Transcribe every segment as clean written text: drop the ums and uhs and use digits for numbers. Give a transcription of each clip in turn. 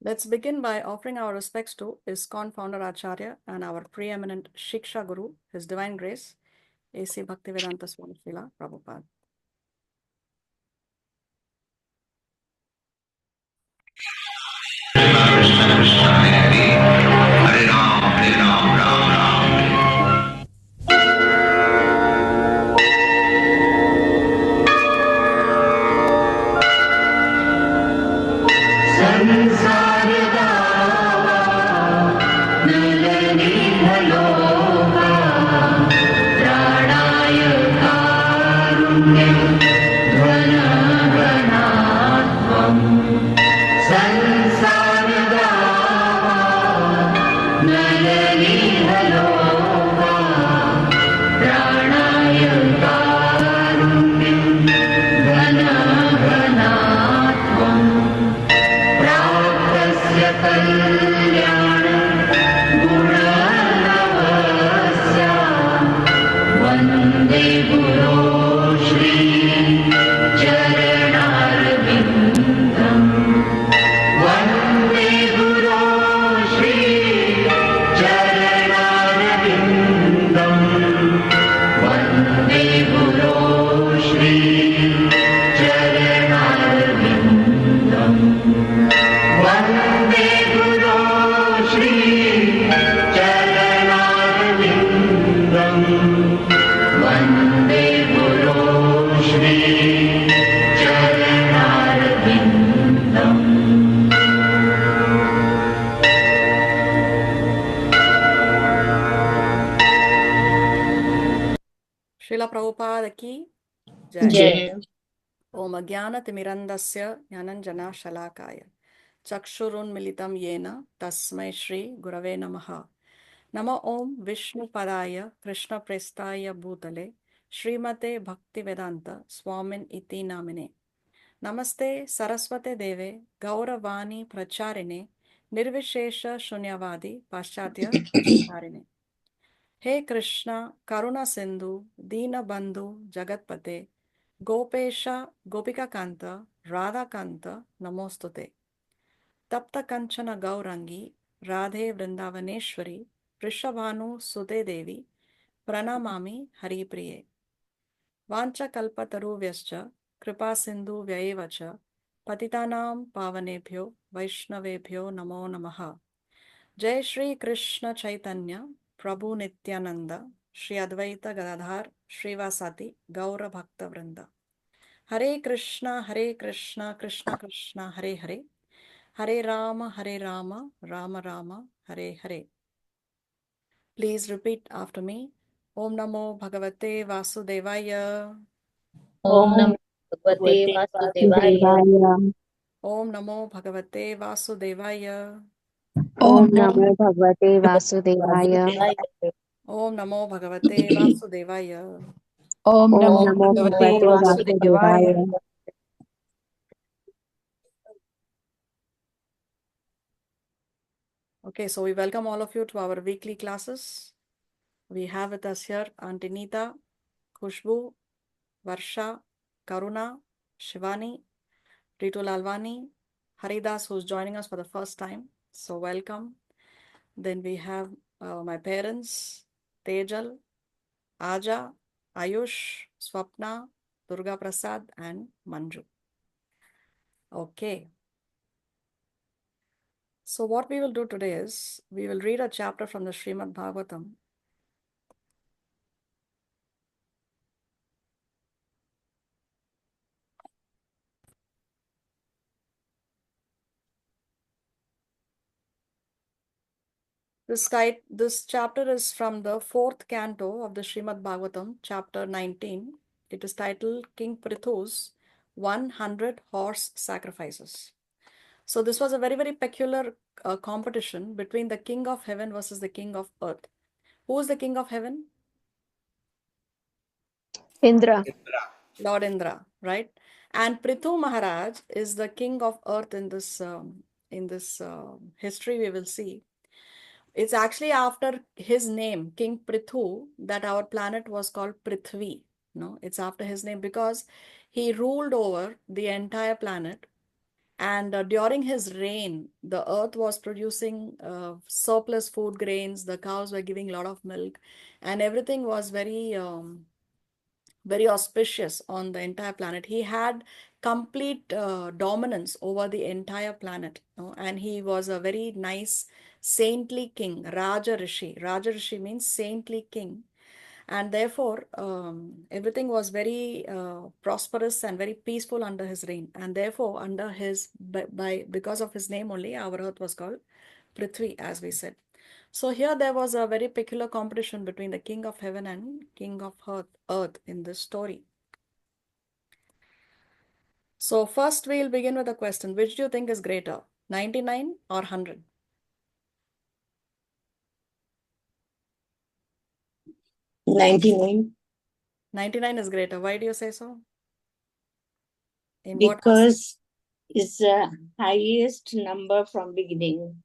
Let's begin by offering our respects to ISKCON founder Acharya and our preeminent Shiksha Guru, His Divine Grace, A.C. Bhaktivedanta Swami Srila Prabhupada. Hare Ram, Ram Ram. Srila Prabhupada ki Jai. Jai. Om Agyana Timirandasya Jnananjana Shalakaya Chakshurun Militam Yena Tasmai Shri Gurave Namaha. Nama Om Vishnu Padaya Krishna Prestaya Bhutale Srimate Bhaktivedanta Swamin Iti Namine. Namaste Saraswate Deve Gauravani Pracharine Nirvishesha Shunyavadi Paschatya Pracharine. He Krishna Karuna Sindhu Dina Bandhu Jagatpate Gopesha Gopika Kanta Radha Kanta Namostute Tapta Kanchana Gaurangi Radhe Vrindavaneshwari Prishabhanu Sute Devi Pranamami Hari Priye Vancha Kalpataru Vyascha Kripa Sindhu Vyayevacha Patitanam Pavanebhyo Vaishnavebhyo Namo Namaha. Jai Shri Krishna Chaitanya Prabhu Nityananda Shri Advaita Gadadhar Srivasati Gaura Bhakta Vrinda. Hare Krishna Krishna Krishna Hare Hare Hare Rama Rama Rama Hare Hare. Please repeat after me. Om Namo Bhagavate Vasudevaya. Om Namo Bhagavate Vasudevaya. Om Namo Bhagavate Vasudevaya. Om Namo Bhagavate Vasudevaya. Om Namo Bhagavate Vasudevaya. Om Om Namo Namo Bhagavate Vasudevaya. Okay, so we welcome all of you to our weekly classes. We have with us here Auntie Neeta, Khushbu, Varsha, Karuna, Shivani, Ritu Lalwani, Haridas, who's joining us for the first time. So welcome. Then we have my parents, Tejal, Aja, Ayush, Swapna, Durga Prasad, and Manju. Okay. So what we will do today is, we will read a chapter from the Srimad Bhagavatam. This chapter is from the 4th canto of the Srimad Bhagavatam, chapter 19. It is titled King Prithu's 100 Horse Sacrifices. So this was a very, very peculiar competition between the king of heaven versus the king of earth. Who is the king of heaven? Indra. Lord Indra, right? And Prithu Maharaj is the king of earth in this history we will see. It's actually after his name, King Prthu, that our planet was called Prithvi. No, it's after his name because he ruled over the entire planet And during his reign, the earth was producing surplus food grains, the cows were giving a lot of milk, and everything was very auspicious on the entire planet. He had complete dominance over the entire planet, and he was a very nice saintly king, Raja Rishi. Raja Rishi means saintly king, and therefore everything was very prosperous and very peaceful under his reign, and therefore under his because of his name only our earth was called Prithvi, as we said. So here there was a very peculiar competition between the king of heaven and king of earth in this story. So first we'll begin with a question: which do you think is greater, 99 or 100? 99. 99 is greater. Why do you say so? In what aspect? Because it's the highest number from beginning.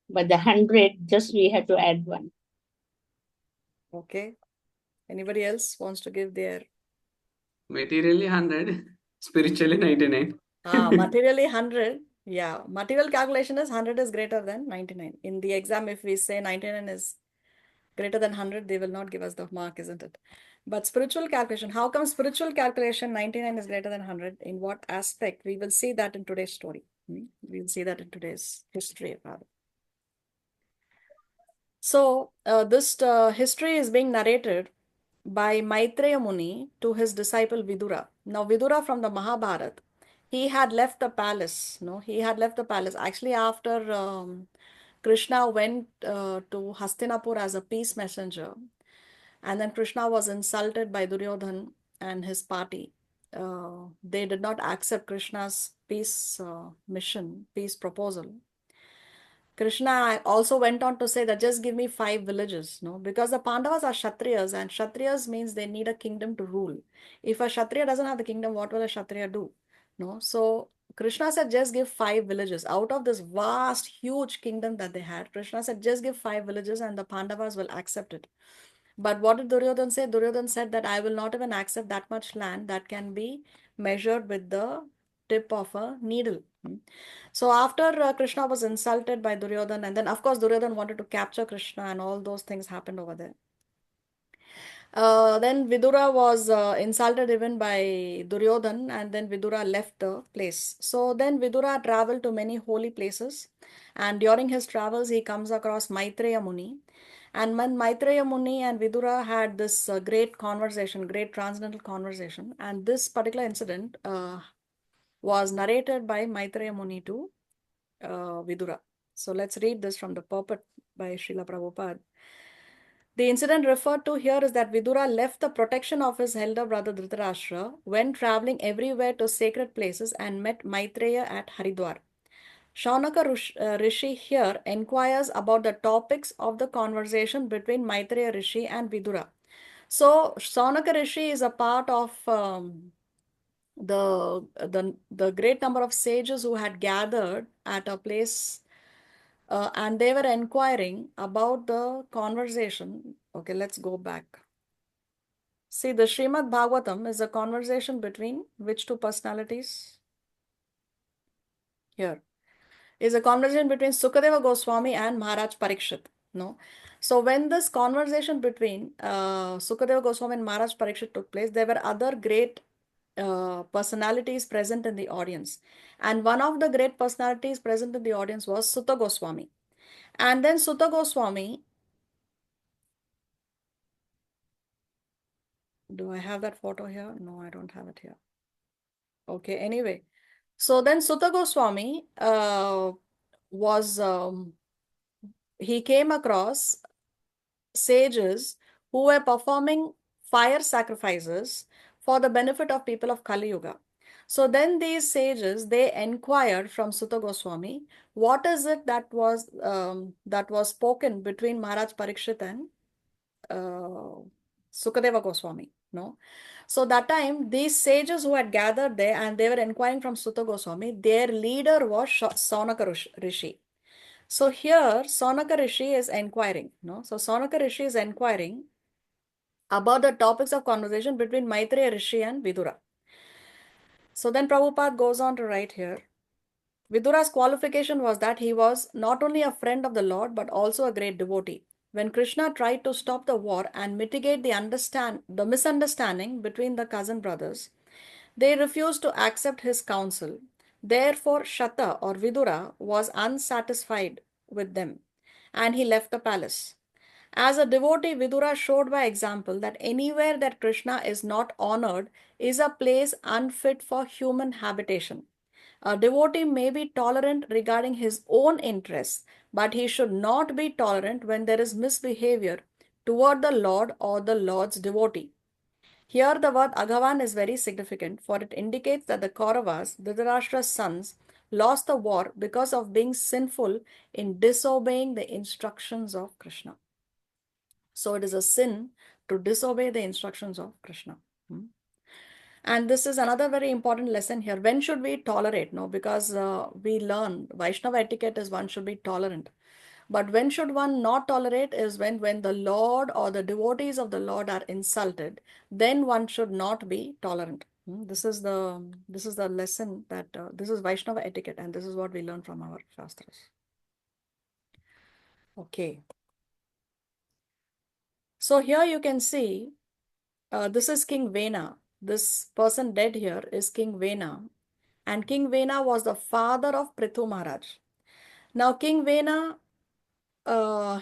But the 100, just we have to add one. Okay. Anybody else wants to give their Materially 100, spiritually 99. materially 100? Yeah, material calculation is 100 is greater than 99. In the exam, if we say 99 is greater than 100, they will not give us the mark, isn't it? But spiritual calculation, how come spiritual calculation 99 is greater than 100? In what aspect? We will see that in today's story. We will see that in today's history, rather. So this history is being narrated by Maitreya Muni to his disciple Vidura. Now Vidura from the Mahabharata, he had left the palace. No, he had left the palace. Actually, after Krishna went to Hastinapur as a peace messenger, and then Krishna was insulted by Duryodhan and his party. They did not accept Krishna's peace mission, peace proposal. Krishna also went on to say that just give me 5 villages, no, because the Pandavas are Kshatriyas, and Kshatriyas means they need a kingdom to rule. If a Kshatriya doesn't have the kingdom, what will a Kshatriya do? No, so Krishna said just give 5 villages out of this vast, huge kingdom that they had. Krishna said just give 5 villages, and the Pandavas will accept it. But what did Duryodhan say? Duryodhan said that I will not even accept that much land that can be measured with the tip of a needle. So after Krishna was insulted by Duryodhan, and then of course Duryodhan wanted to capture Krishna, and all those things happened over there. Then Vidura was insulted even by Duryodhan, and then Vidura left the place. So then Vidura traveled to many holy places, and during his travels he comes across Maitreya Muni. And when Maitreya Muni and Vidura had this great conversation, great transcendental conversation, and this particular incident was narrated by Maitreya Muni to Vidura. So let's read this from the purport by Srila Prabhupada. The incident referred to here is that Vidura left the protection of his elder brother Dhritarashtra when traveling everywhere to sacred places and met Maitreya at Haridwar. Shaunaka Rishi here inquires about the topics of the conversation between Maitreya Rishi and Vidura. So Shaunaka Rishi is a part of the great number of sages who had gathered at a place, and they were inquiring about the conversation. Okay, let's go back. See, the Srimad Bhagavatam is a conversation between which two personalities? Here is a conversation between Sukadeva Goswami and Maharaj Parikshit. No, so when this conversation between Sukadeva Goswami and Maharaj Parikshit took place, there were other great personalities present in the audience, and one of the great personalities present in the audience was Sutta Goswami. And then Sutta Goswami, do I have that photo here? No, I don't have it here. Okay, anyway, so then Sutta Goswami was he came across sages who were performing fire sacrifices for the benefit of people of Kali Yuga. So then these sages, they inquired from Sutta Goswami, what is it that was spoken between Maharaj Parikshit and Sukadeva Goswami, no? So that time, these sages who had gathered there and they were inquiring from Sutta Goswami, their leader was Saunaka Rishi. So here, Saunaka Rishi is inquiring, no? So Saunaka Rishi is inquiring about the topics of conversation between Maitreya Rishi and Vidura. So then Prabhupada goes on to write here. Vidura's qualification was that he was not only a friend of the Lord but also a great devotee. When Krishna tried to stop the war and mitigate the misunderstanding between the cousin brothers, they refused to accept his counsel. Therefore, Shata or Vidura was unsatisfied with them and he left the palace. As a devotee, Vidura showed by example that anywhere that Krishna is not honored is a place unfit for human habitation. A devotee may be tolerant regarding his own interests, but he should not be tolerant when there is misbehavior toward the Lord or the Lord's devotee. Here, the word Agavan is very significant, for it indicates that the Kauravas, Dhritarashtra's sons, lost the war because of being sinful in disobeying the instructions of Krishna. So, it is a sin to disobey the instructions of Krishna. And this is another very important lesson here. When should we tolerate? No, because we learn Vaishnava etiquette is one should be tolerant. But when should one not tolerate is when the Lord or the devotees of the Lord are insulted, then one should not be tolerant. This is the lesson that this is Vaishnava etiquette, and this is what we learn from our shastras. Okay. So here you can see this is King Vena. This person dead here is King Vena. And King Vena was the father of Prthu Maharaj. Now, King Vena,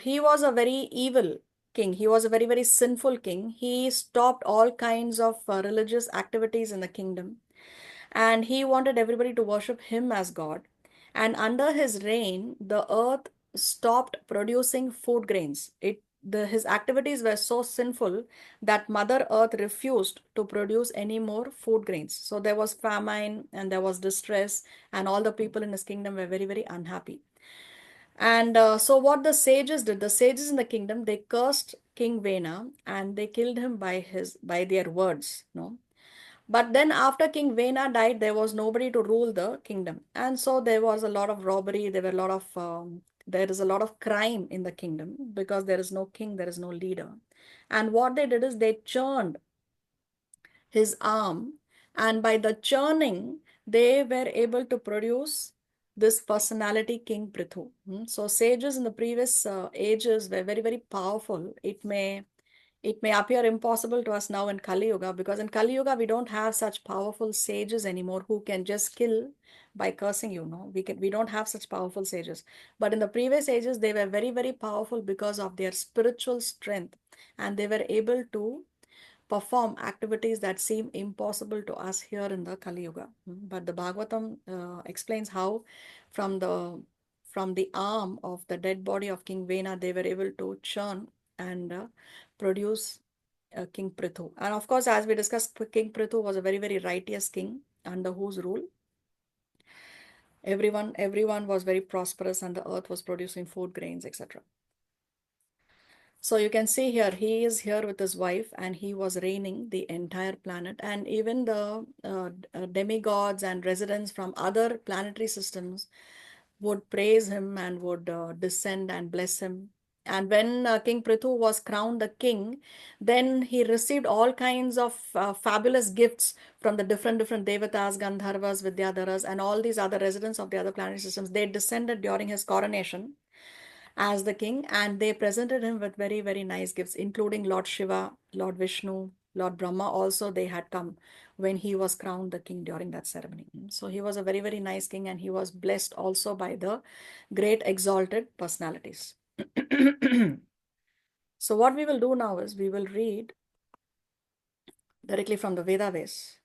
he was a very evil king. He was a very, very sinful king. He stopped all kinds of religious activities in the kingdom. And he wanted everybody to worship him as God. And under his reign, the earth stopped producing food grains. His activities were so sinful that Mother Earth refused to produce any more food grains. So there was famine and there was distress, and all the people in his kingdom were very, very unhappy. And so what the sages did, the sages in the kingdom, they cursed King Vena and they killed him by their words. No, but then after King Vena died, there was nobody to rule the kingdom. And so there was a lot of robbery. There is a lot of crime in the kingdom because there is no king, there is no leader. And what they did is they churned his arm. And by the churning, they were able to produce this personality, King Prthu. So sages in the previous ages were very, very powerful. It may appear impossible to us now in Kali Yuga, because in Kali Yuga we don't have such powerful sages anymore who can just kill by cursing you. No, we don't have such powerful sages. But in the previous ages they were very, very powerful because of their spiritual strength, and they were able to perform activities that seem impossible to us here in the Kali Yuga. But the Bhagavatam explains how from the arm of the dead body of King Vena, they were able to churn and produce King Prthu. And of course, as we discussed, King Prthu was a very, very righteous king under whose rule everyone was very prosperous and the earth was producing food, grains, etc. So you can see here, he is here with his wife and he was reigning the entire planet, and even the demigods and residents from other planetary systems would praise him and would descend and bless him. And when King Prithu was crowned the king, then he received all kinds of fabulous gifts from the different devatas, Gandharvas, Vidyadharas, and all these other residents of the other planetary systems. They descended during his coronation as the king, and they presented him with very, very nice gifts, including Lord Shiva, Lord Vishnu, Lord Brahma. Also, they had come when he was crowned the king during that ceremony. So he was a very, very nice king, and he was blessed also by the great exalted personalities. So what we will do now is we will read directly from the Vedas.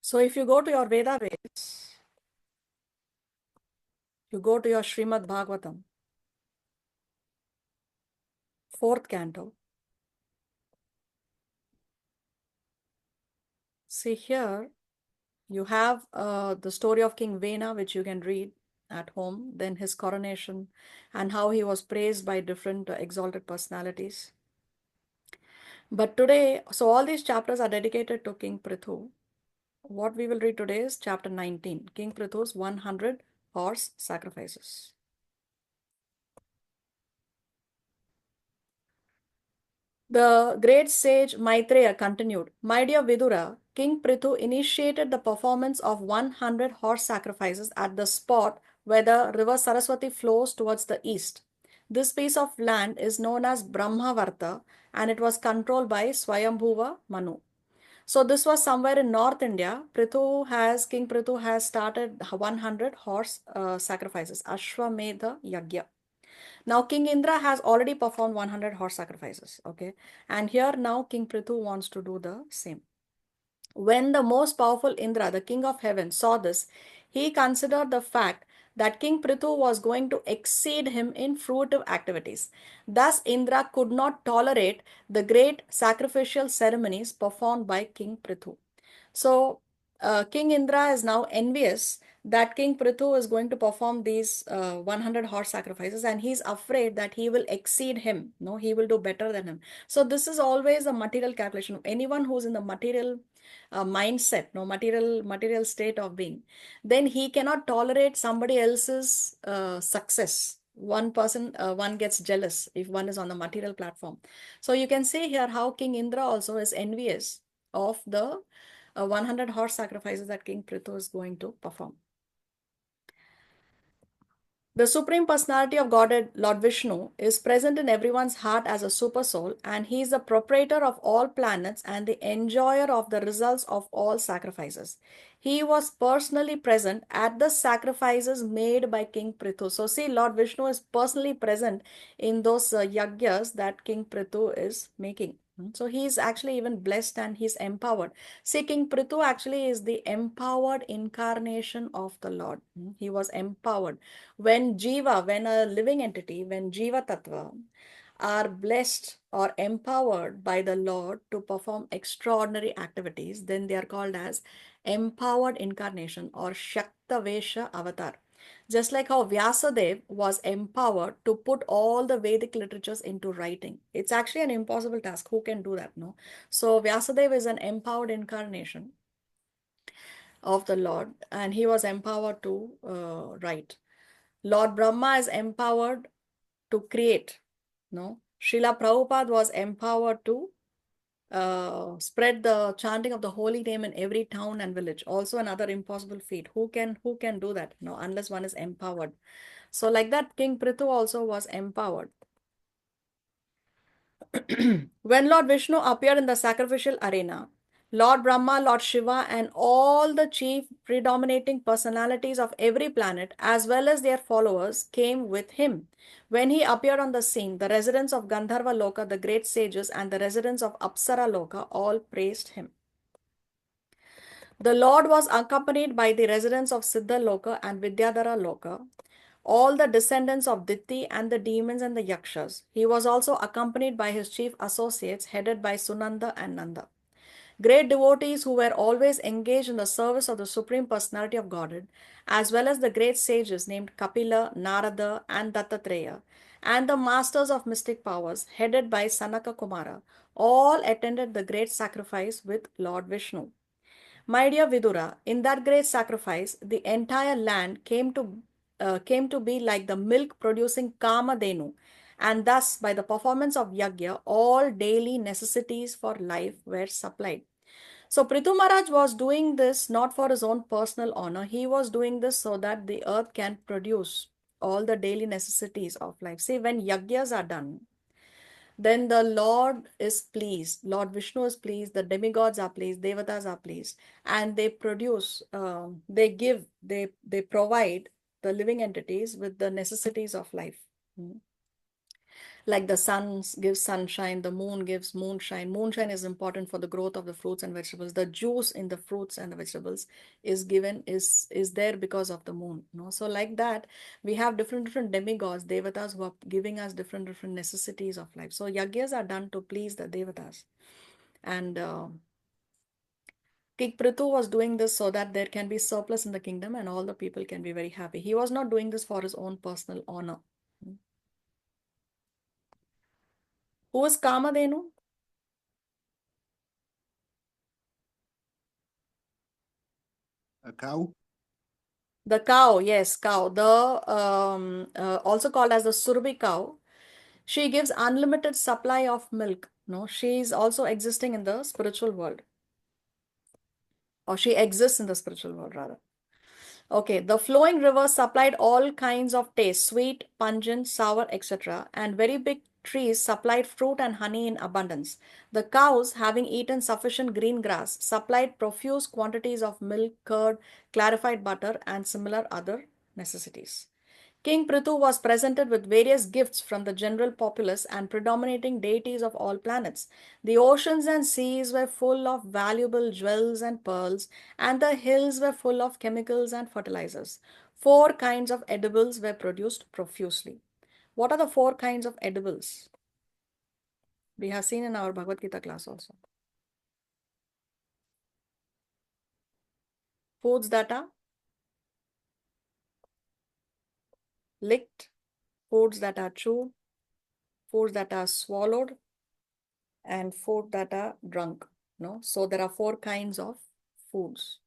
So if you go to your Vedas, you go to your Srimad Bhagavatam, 4th canto. See here, you have the story of King Vena, which you can read at home, then his coronation and how he was praised by different exalted personalities. But today, so all these chapters are dedicated to King Prithu. What we will read today is chapter 19, King Prithu's 100 horse sacrifices. The great sage Maitreya continued, My dear Vidura, King Prthu initiated the performance of 100 horse sacrifices at the spot where the river Saraswati flows towards the east. This piece of land is known as Brahmavarta and it was controlled by Swayambhuva Manu. So this was somewhere in North India. King Prthu has started 100 horse sacrifices, Ashwamedha Yagya. Now King Indra has already performed 100 horse sacrifices, okay? And here now King Prthu wants to do the same. When the most powerful Indra, the king of heaven, saw this, he considered the fact that King Prthu was going to exceed him in fruitive activities. Thus, Indra could not tolerate the great sacrificial ceremonies performed by King Prthu. So, King Indra is now envious that King Prthu is going to perform these 100 horse sacrifices and he's afraid that he will exceed him. No, he will do better than him. So, this is always a material calculation. Anyone who's in the material mindset, no material state of being, then he cannot tolerate somebody else's success. One person, one gets jealous if one is on the material platform. So you can see here how King Indra also is envious of the 100 horse sacrifices that King Prthu is going to perform. The Supreme Personality of Godhead, Lord Vishnu, is present in everyone's heart as a super soul, and he is the proprietor of all planets and the enjoyer of the results of all sacrifices. He was personally present at the sacrifices made by King Prthu. So, see, Lord Vishnu is personally present in those yagyas that King Prthu is making. So he is actually even blessed and he's empowered. See, King Prthu actually is the empowered incarnation of the Lord. He was empowered. When Jiva, when a living entity, when Jiva Tattva are blessed or empowered by the Lord to perform extraordinary activities, then they are called as empowered incarnation or Shaktavesha avatar. Just like how Vyasadev was empowered to put all the Vedic literatures into writing. It's actually an impossible task. Who can do that? No. So Vyasadev is an empowered incarnation of the Lord and he was empowered to write. Lord Brahma is empowered to create. No. Srila Prabhupada was empowered to spread the chanting of the holy name in every town and village. Also another impossible feat. Who can do that? No, unless one is empowered. So like that, King Prthu also was empowered. When Lord Vishnu appeared in the sacrificial arena, Lord Brahma, Lord Shiva, and all the chief predominating personalities of every planet, as well as their followers, came with him. When he appeared on the scene, the residents of Gandharva Loka, the great sages, and the residents of Apsara Loka all praised him. The Lord was accompanied by the residents of Siddha Loka and Vidyadhara Loka, all the descendants of Diti and the demons and the Yakshas. He was also accompanied by his chief associates headed by Sunanda and Nanda. Great devotees who were always engaged in the service of the Supreme Personality of Godhead, as well as the great sages named Kapila, Narada, and Dattatreya, and the masters of mystic powers headed by Sanaka Kumara, all attended the great sacrifice with Lord Vishnu. My dear Vidura, in that great sacrifice, the entire land came to be like the milk-producing Kamadhenu, and thus, by the performance of yagya, all daily necessities for life were supplied. So Prthu Maharaj was doing this not for his own personal honor. He was doing this so that the earth can produce all the daily necessities of life. See, when yagyas are done, then the Lord is pleased. Lord Vishnu is pleased. The demigods are pleased. Devatas are pleased, and they produce, they give, they provide the living entities with the necessities of life. Like the sun gives sunshine, the moon gives moonshine. Moonshine is important for the growth of the fruits and vegetables. The juice in the fruits and the vegetables is there because of the moon. No? So like that, we have different demigods, devatas, who are giving us different necessities of life. So yagyas are done to please the devatas. And King Prthu was doing this so that there can be surplus in the kingdom and all the people can be very happy. He was not doing this for his own personal honor. Who is Kamadhenu? A cow? The cow, yes, cow. Also called as the Surbi cow. She gives unlimited supply of milk. No, she is also existing in the spiritual world, or she exists in the spiritual world rather. Okay, the flowing river supplied all kinds of taste, sweet, pungent, sour, etc. And very big trees supplied fruit and honey in abundance. The cows, having eaten sufficient green grass, supplied profuse quantities of milk, curd, clarified butter, and similar other necessities. King Prthu was presented with various gifts from the general populace and predominating deities of all planets. The oceans and seas were full of valuable jewels and pearls, and the hills were full of chemicals and fertilizers. 4 kinds of edibles were produced profusely. What are the 4 kinds of edibles? We have seen in our Bhagavad Gita class also. Foods that are licked, foods that are chewed, foods that are swallowed, and food that are drunk. No, so there are 4 kinds of foods.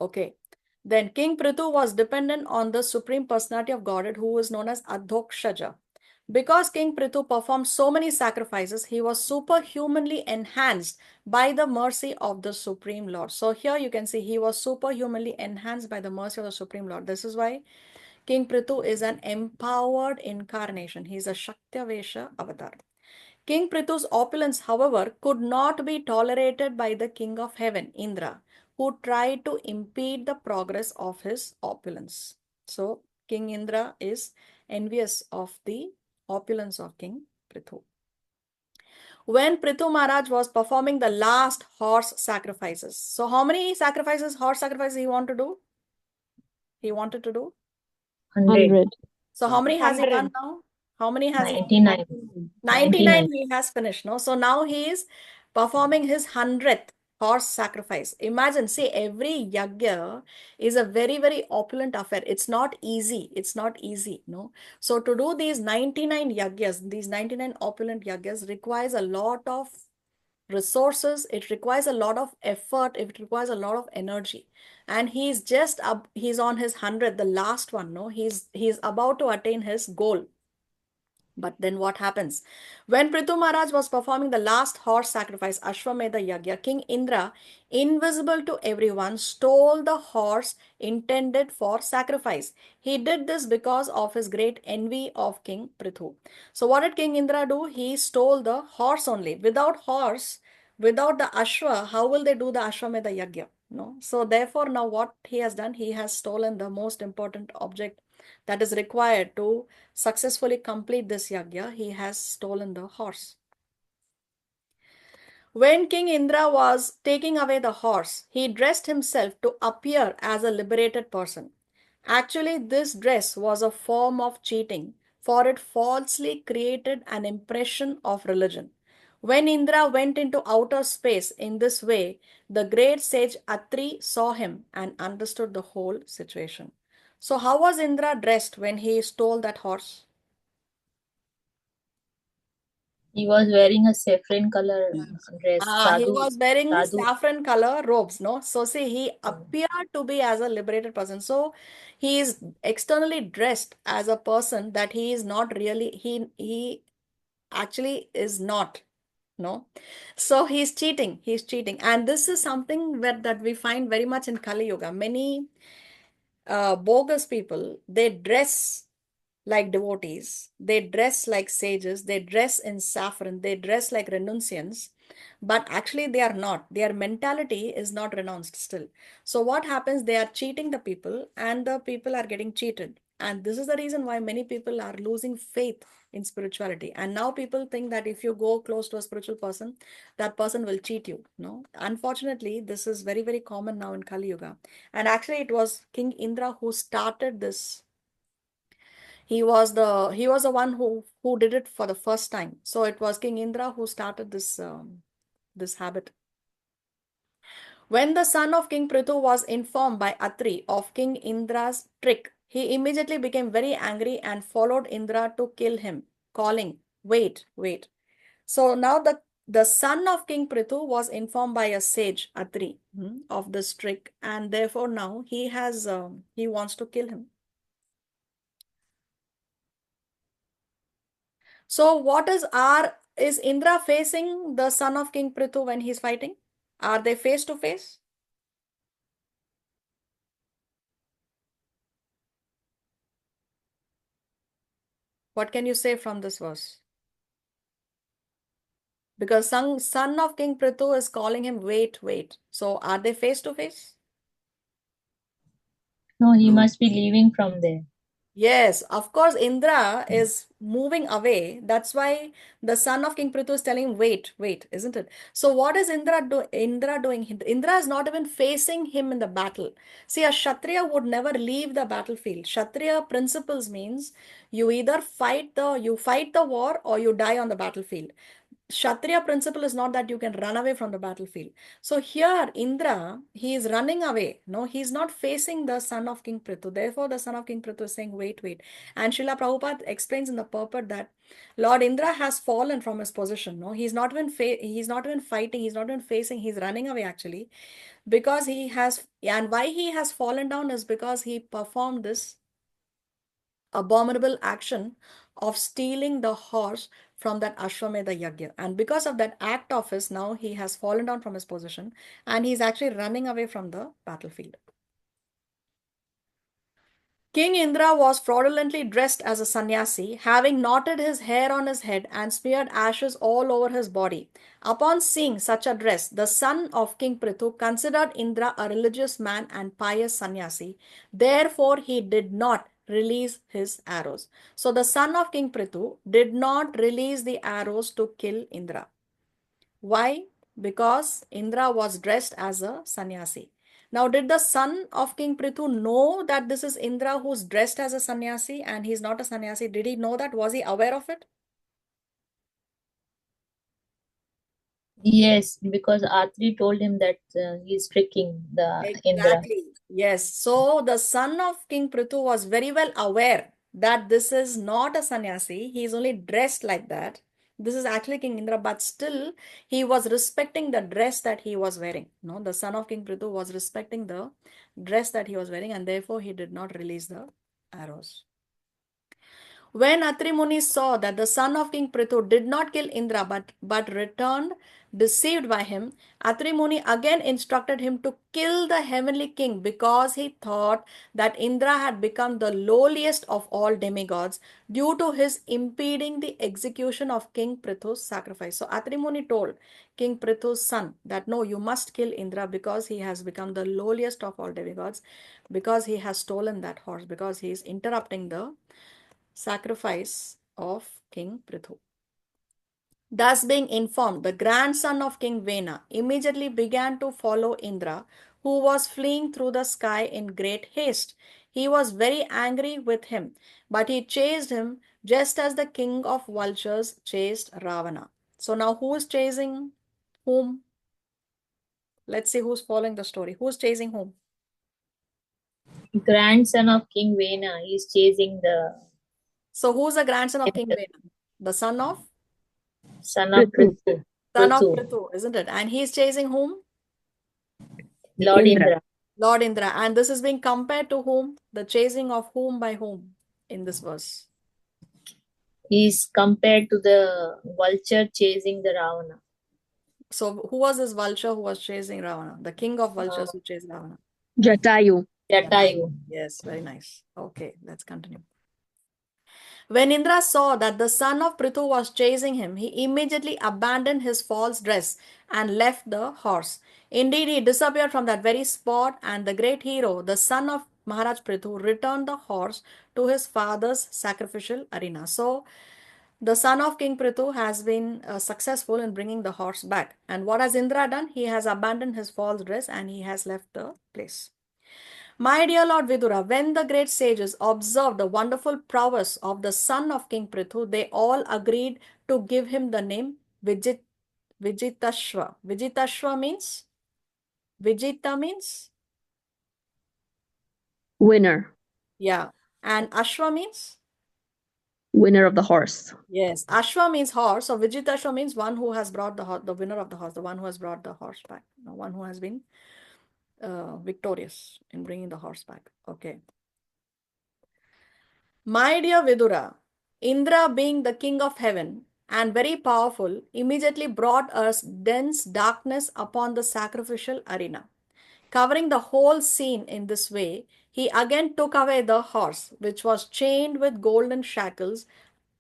Okay. Then King Prthu was dependent on the Supreme Personality of Godhead, who is known as Adhokshaja. Because King Prthu performed so many sacrifices, he was superhumanly enhanced by the mercy of the Supreme Lord. So here you can see he was superhumanly enhanced by the mercy of the Supreme Lord. This is why King Prthu is an empowered incarnation. He is a Shaktavesha avatar. King Prithu's opulence, however, could not be tolerated by the king of heaven, Indra, who tried to impede the progress of his opulence. So, King Indra is envious of the opulence of King Prithu. When Prithu Maharaj was performing the last horse sacrifices. So, how many sacrifices, horse sacrifices he wanted to do? He wanted to do? 100. So, how many has he 100. done now? How many has he? 99. 99 he has finished, no? So now he is performing his 100th horse sacrifice. Imagine, see, every yagya is a very, very opulent affair. It's not easy. It's not easy, no? So to do these 99 yagyas, these 99 opulent yagyas requires a lot of resources. It requires a lot of effort. It requires a lot of energy. And he's just up, he's on his 100th, the last one, no? He's about to attain his goal. But then what happens? When Prithu Maharaj was performing the last horse sacrifice, Ashwamedha Yagya, King Indra, invisible to everyone, stole the horse intended for sacrifice. He did this because of his great envy of King Prithu. So what did King Indra do? He stole the horse only. Without horse, without the Ashwa, how will they do the Ashwamedha Yagya? No. So therefore now what he has done, he has stolen the most important object that is required to successfully complete this yagya. He has stolen the horse. When King Indra was taking away the horse, he dressed himself to appear as a liberated person. Actually, this dress was a form of cheating, for it falsely created an impression of religion. When Indra went into outer space in this way, the great sage Atri saw him and understood the whole situation. So, how was Indra dressed when he stole that horse? He was wearing a saffron color dress. He Sadhu. was wearing Sadhu. saffron color robes, no? So see, he appeared to be as a liberated person. So he is externally dressed as a person that he is not really, he actually is not, no? So he's cheating, And this is something that we find very much in Kali Yuga. Many bogus people, they dress like devotees, they dress like sages, they dress in saffron, they dress like renunciants, but actually they are not. Their mentality is not renounced still. So what happens? They are cheating the people and the people are getting cheated. And this is the reason why many people are losing faith in spirituality. And now people think that if you go close to a spiritual person, that person will cheat you. No, unfortunately, this is very, very common now in Kali Yuga. And actually, it was King Indra who started this. He was the one who did it for the first time. So it was King Indra who started this habit. When the son of King Prithu was informed by Atri of King Indra's trick, he immediately became very angry and followed Indra to kill him, calling, "Wait, wait." So now the son of King Prithu was informed by a sage, Atri, of this trick, and therefore now he wants to kill him. So is Indra facing the son of King Prthu when he's fighting? Are they face to face? What can you say from this verse? Because son of King Prthu is calling him, wait, wait. So are they face to face? No, he No. must be leaving from there. Yes, of course, Indra is moving away. That's why the son of King Prthu is telling him, wait, wait, isn't it? So what is Indra doing? Indra is not even facing him in the battle. See, a Kshatriya would never leave the battlefield. Kshatriya principles means you fight the war or you die on the battlefield. Kshatriya principle is not that you can run away from the battlefield. So here, Indra, he is running away. No, he's not facing the son of King Prthu. Therefore, the son of King Prthu is saying, wait, wait. And Srila Prabhupada explains in the purport that Lord Indra has fallen from his position. No, he's not even fighting. He's not even facing. He's running away actually, because he has. And why he has fallen down is because he performed this abominable action of stealing the horse from that Ashwamedha Yagya. And because of that act of his, now he has fallen down from his position and he's actually running away from the battlefield. King Indra was fraudulently dressed as a sannyasi, having knotted his hair on his head and smeared ashes all over his body. Upon seeing such a dress, the son of King Prithu considered Indra a religious man and pious sannyasi. Therefore, he did not release his arrows. So, the son of King Prithu did not release the arrows to kill Indra. Why? Because Indra was dressed as a sannyasi. Now, did the son of King Prithu know that this is Indra who's dressed as a sannyasi and he's not a sannyasi? Did he know that? Was he aware of it? Yes, because Atri told him that he's tricking the Indra. Exactly. Yes. So the son of King Prithu was very well aware that this is not a sannyasi. He is only dressed like that. This is actually King Indra, but still he was respecting the dress that he was wearing. No, the son of King Prithu was respecting the dress that he was wearing, and therefore he did not release the arrows. When Atri Muni saw that the son of King Prithu did not kill Indra but returned deceived by him, Atri Muni again instructed him to kill the heavenly king because he thought that Indra had become the lowliest of all demigods due to his impeding the execution of King Prithu's sacrifice. So Atri Muni told King Prithu's son that no, you must kill Indra because he has become the lowliest of all demigods, because he has stolen that horse, because he is interrupting the sacrifice of King Prithu. Thus being informed, the grandson of King Vena immediately began to follow Indra, who was fleeing through the sky in great haste. He was very angry with him, but he chased him just as the king of vultures chased Ravana. So now who is chasing whom? Let's see who's following the story. Who's chasing whom? Grandson of King Vena is chasing the So who's the grandson of King Vena? The son of? son of Prthu. Prthu. Son of Prthu, Prithu, isn't it? And he's chasing whom? Lord Indra. Indra. Lord Indra. And this is being compared to whom? The chasing of whom by whom in this verse? Is compared to the vulture chasing the Ravana. So who was this vulture who was chasing Ravana? The king of vultures who chased Ravana. Jatayu. Jatayu. Yes, very nice. Okay, let's continue. When Indra saw that the son of Prithu was chasing him, he immediately abandoned his false dress and left the horse. Indeed, he disappeared from that very spot, and the great hero, the son of Maharaj Prithu, returned the horse to his father's sacrificial arena. So, the son of King Prithu has been successful in bringing the horse back. And what has Indra done? He has abandoned his false dress and he has left the place. My dear Lord Vidura, when the great sages observed the wonderful prowess of the son of King Prithu, they all agreed to give him the name Vijitashva. Vijitashva means? Vijita means? Winner. Yeah. And Ashwa means? Winner of the horse. Yes. Ashwa means horse. So Vijitashva means one who has brought the winner of the horse, the one who has brought the horse back, the one who has been victorious in bringing the horse back. Okay. My dear Vidura, Indra, being the king of heaven and very powerful, immediately brought a dense darkness upon the sacrificial arena. Covering the whole scene in this way, he again took away the horse, which was chained with golden shackles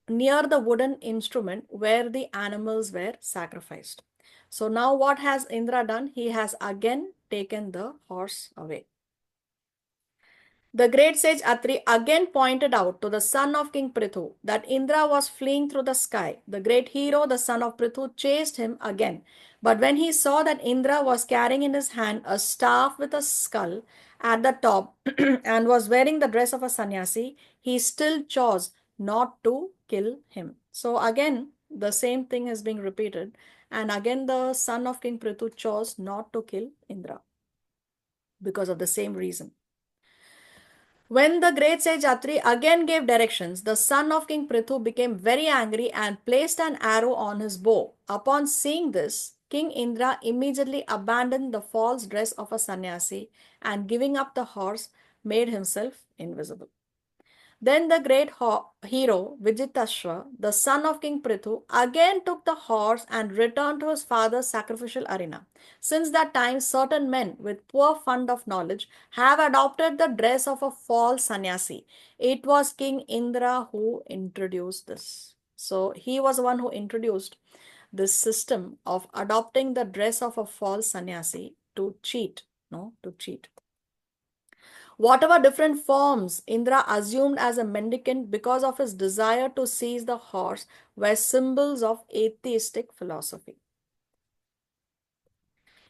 near the wooden instrument where the animals were sacrificed. So now what has Indra done? He has again taken the horse away. The great sage Atri again pointed out to the son of King Prthu that Indra was fleeing through the sky. The great hero, the son of Prthu, chased him again. But when he saw that Indra was carrying in his hand a staff with a skull at the top and was wearing the dress of a sannyasi, he still chose not to kill him. So again, the same thing is being repeated. And again, the son of King Prthu chose not to kill Indra because of the same reason. When the great sage Atri again gave directions, the son of King Prthu became very angry and placed an arrow on his bow. Upon seeing this, King Indra immediately abandoned the false dress of a sannyasi and giving up the horse, made himself invisible. Then the great hero Vijitashva, the son of King Prthu, again took the horse and returned to his father's sacrificial arena. Since that time, certain men with poor fund of knowledge have adopted the dress of a false sannyasi. It was King Indra who introduced this. So he was the one who introduced this system of adopting the dress of a false sannyasi to cheat, to cheat. Whatever different forms Indra assumed as a mendicant because of his desire to seize the horse were symbols of atheistic philosophy.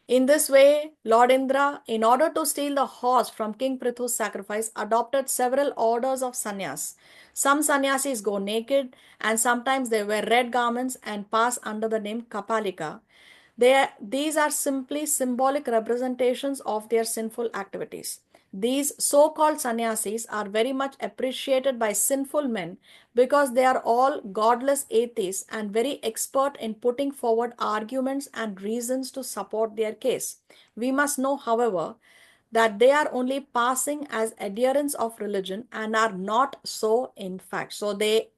In this way, Lord Indra, in order to steal the horse from King Prithu's sacrifice, adopted several orders of sannyas. Some sannyasis go naked and sometimes they wear red garments and pass under the name Kapalika. These are simply symbolic representations of their sinful activities. These so-called sannyasis are very much appreciated by sinful men because they are all godless atheists and very expert in putting forward arguments and reasons to support their case. We must know, however, that they are only passing as adherents of religion and are not so in fact. So they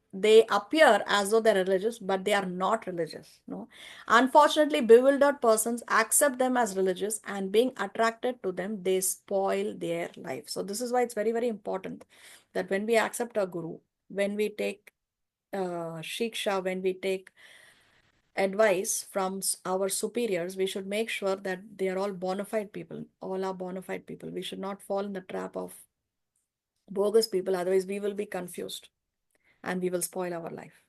appear as though they're religious, but they are not religious. No, unfortunately, bewildered persons accept them as religious, and being attracted to them, they spoil their life. So this is why it's very, very important that when we accept a guru, when we take shiksha, when we take advice from our superiors, we should make sure that they are all bona fide people. All are bona fide people. We should not fall in the trap of bogus people. Otherwise, we will be confused and we will spoil our life.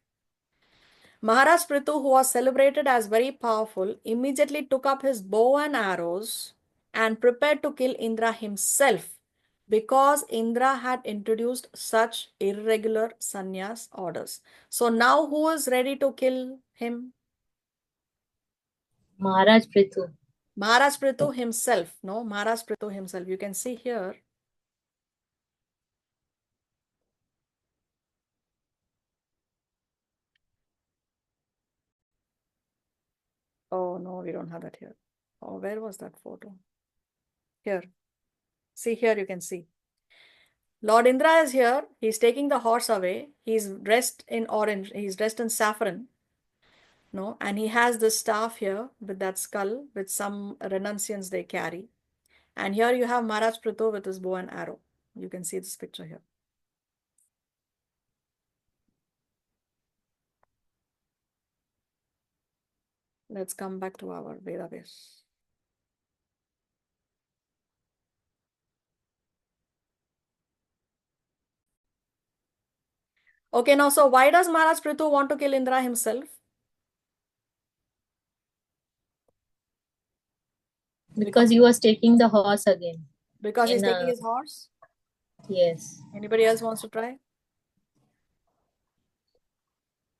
Maharaj Prithu, who was celebrated as very powerful, immediately took up his bow and arrows and prepared to kill Indra himself because Indra had introduced such irregular sannyas orders. So now who is ready to kill him? Maharaj Prthu. Maharaj Prithu himself. No, Maharaj Prithu himself. You can see here. Oh, no, we don't have that here. Oh, where was that photo? Here. See, here you can see. Lord Indra is here. He's taking the horse away. He's dressed in orange. He's dressed in saffron. No, and he has this staff here with that skull, with some renunciants they carry. And here you have Maharaj Prithu with his bow and arrow. You can see this picture here. Let's come back to our Veda base. Okay, now, so why does Maharaj Prithu want to kill Indra himself? Because he was taking the horse again. Because he's In taking a- his horse? Yes. Anybody else wants to try?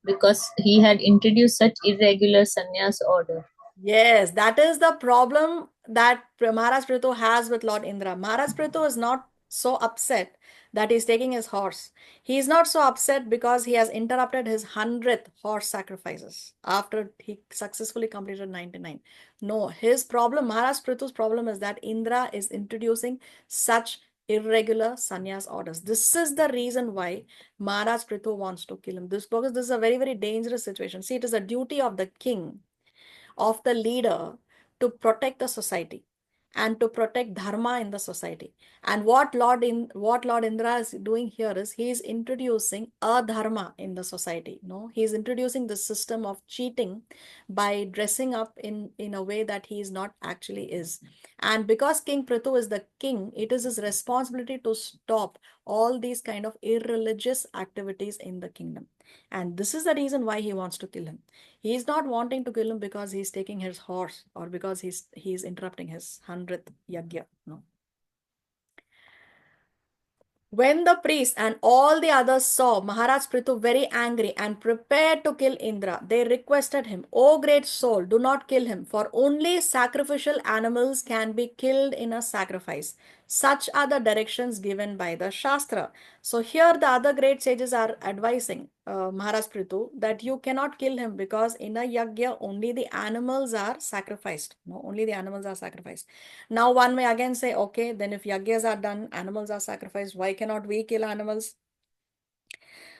Because he had introduced such irregular sannyas order. Yes, that is the problem that Maharaj Prithu has with Lord Indra. Maharaj Prithu is not so upset that he's taking his horse. He is not so upset because he has interrupted his 100th horse sacrifices after he successfully completed 99. No, his problem, Maharaj Prithu's problem is that Indra is introducing such irregular sannyas orders. This is the reason why Maharaj Prthu wants to kill him. Because this is a very, very dangerous situation. See, it is a duty of the king, of the leader, to protect the society and to protect dharma in the society. And what Lord Indra is doing here is he is introducing a dharma in the society. No, he is introducing the system of cheating by dressing up in a way that he is not actually is. And because King Prthu is the king, it is his responsibility to stop all these kind of irreligious activities in the kingdom. And this is the reason why he wants to kill him. He is not wanting to kill him because he's taking his horse or because he's interrupting his 100th yagya. No. When the priest and all the others saw Maharaj Prithu very angry and prepared to kill Indra, they requested him, "O great soul, do not kill him, for only sacrificial animals can be killed in a sacrifice. Such are the directions given by the Shastra." So here the other great sages are advising Maharaj Prithu that you cannot kill him because in a yagya only the animals are sacrificed. No, only the animals are sacrificed. Now one may again say, okay, then if yagyas are done, animals are sacrificed, why cannot we kill animals?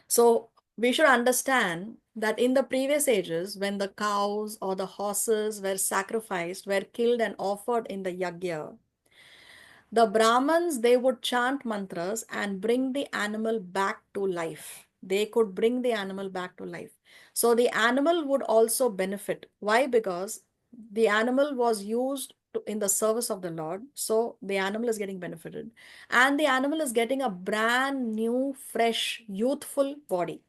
So we should understand that in the previous ages, when the cows or the horses were sacrificed, were killed and offered in the yagya, the Brahmins, they would chant mantras and bring the animal back to life. They could bring the animal back to life. So the animal would also benefit. Why? Because the animal was used in the service of the Lord. So the animal is getting benefited. And the animal is getting a brand new, fresh, youthful body.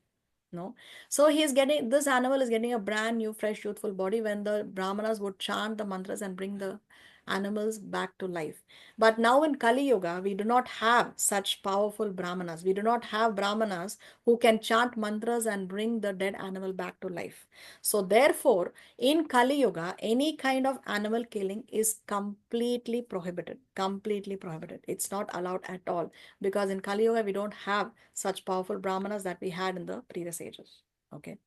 No. So this animal is getting a brand new, fresh, youthful body when the Brahmanas would chant the mantras and bring the animals back to life. But now in Kali Yuga, we do not have such powerful Brahmanas. We do not have Brahmanas who can chant mantras and bring the dead animal back to life. So therefore, in Kali Yuga, any kind of animal killing is completely prohibited. Completely prohibited. It's not allowed at all. Because in Kali Yuga, we don't have such powerful Brahmanas that we had in the previous ages. Okay.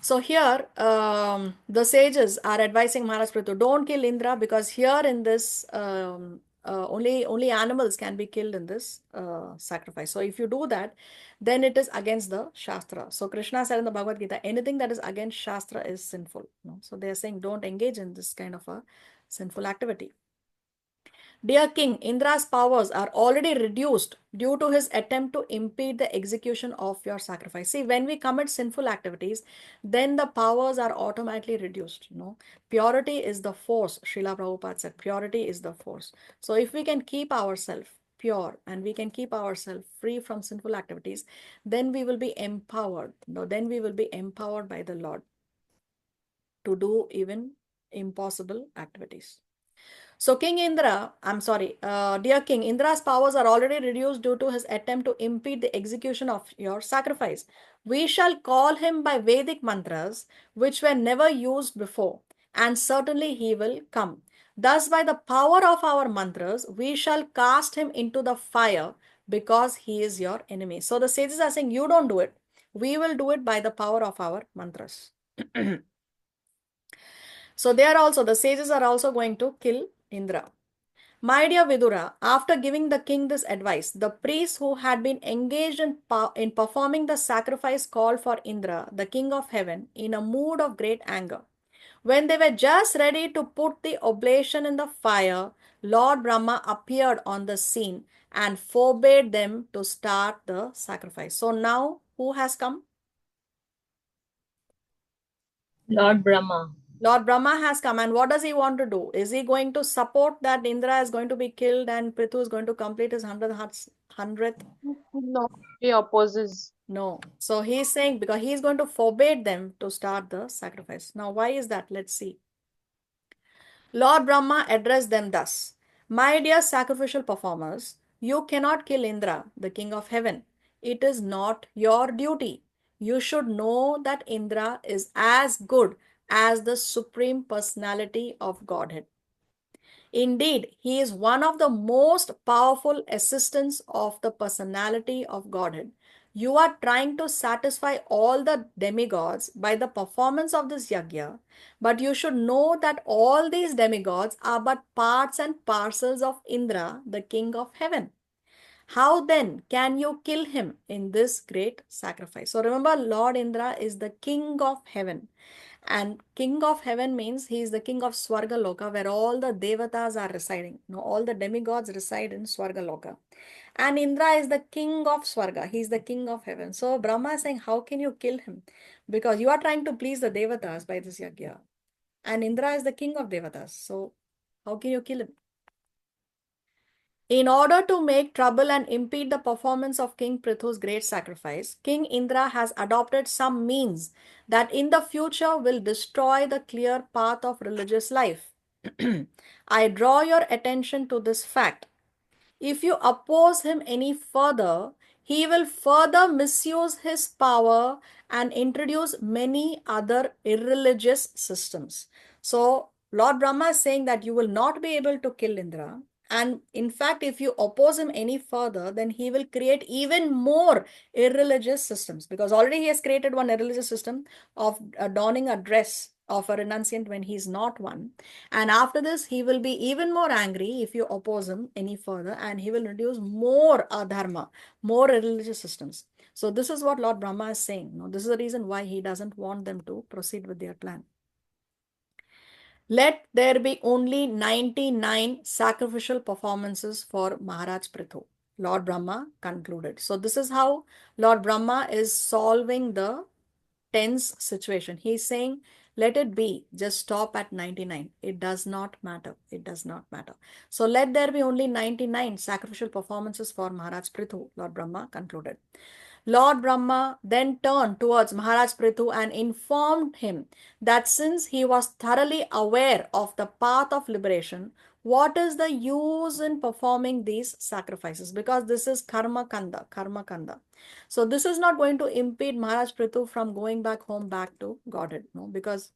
So here, the sages are advising Maharaj Prithu, don't kill Indra because here in this, only animals can be killed in this sacrifice. So if you do that, then it is against the Shastra. So Krishna said in the Bhagavad Gita, anything that is against Shastra is sinful. No? So they are saying don't engage in this kind of a sinful activity. Dear King, Indra's powers are already reduced due to his attempt to impede the execution of your sacrifice. See, when we commit sinful activities, then the powers are automatically reduced. No, purity is the force. Srila Prabhupada said, purity is the force. So if we can keep ourselves pure and we can keep ourselves free from sinful activities, then we will be empowered. No, then we will be empowered by the Lord to do even impossible activities. So dear King, Indra's powers are already reduced due to his attempt to impede the execution of your sacrifice. We shall call him by Vedic mantras, which were never used before, and certainly he will come. Thus, by the power of our mantras, we shall cast him into the fire because he is your enemy. So the sages are saying, you don't do it. We will do it by the power of our mantras. So the sages are also going to kill Indra. My dear Vidura, after giving the king this advice, the priests who had been engaged in performing the sacrifice called for Indra, the king of heaven, in a mood of great anger. When they were just ready to put the oblation in the fire, Lord Brahma appeared on the scene and forbade them to start the sacrifice. So now who has come? Lord Brahma. Lord Brahma has come, and what does he want to do? Is he going to support that Indra is going to be killed and Prithu is going to complete his 100th? No, he opposes. No. So he's saying because he's going to forbade them to start the sacrifice. Now, why is that? Let's see. Lord Brahma addressed them thus: My dear sacrificial performers, you cannot kill Indra, the king of heaven. It is not your duty. You should know that Indra is as good as the Supreme Personality of Godhead. Indeed, he is one of the most powerful assistants of the personality of Godhead. You are trying to satisfy all the demigods by the performance of this yagya, but you should know that all these demigods are but parts and parcels of Indra, the king of heaven. How then can you kill him in this great sacrifice? So remember, Lord Indra is the king of heaven. And king of heaven means he is the king of Swarga Loka, where all the devatas are residing. No, all the demigods reside in Swarga Loka. And Indra is the king of Swarga. He is the king of heaven. So Brahma is saying, how can you kill him? Because you are trying to please the devatas by this yagya. And Indra is the king of devatas. So how can you kill him? In order to make trouble and impede the performance of King Prithu's great sacrifice, King Indra has adopted some means that in the future will destroy the clear path of religious life. I draw your attention to this fact. If you oppose him any further, he will further misuse his power and introduce many other irreligious systems. So, Lord Brahma is saying that you will not be able to kill Indra. And in fact, if you oppose him any further, then he will create even more irreligious systems, because already he has created one irreligious system of donning a dress of a renunciant when he is not one. And after this, he will be even more angry if you oppose him any further, and he will introduce more adharma, more irreligious systems. So this is what Lord Brahma is saying. No, this is the reason why he doesn't want them to proceed with their plan. Let there be only 99 sacrificial performances for Maharaj Prithu. Lord Brahma concluded. So this is how Lord Brahma is solving the tense situation. He's saying, let it be, just stop at 99. It does not matter. It does not matter. So let there be only 99 sacrificial performances for Maharaj Prithu, Lord Brahma concluded. Lord Brahma then turned towards Maharaj Prithu and informed him that since he was thoroughly aware of the path of liberation, what is the use in performing these sacrifices? Because this is karma kanda, karma kanda. So this is not going to impede Maharaj Prithu from going back home, back to Godhead, no? Because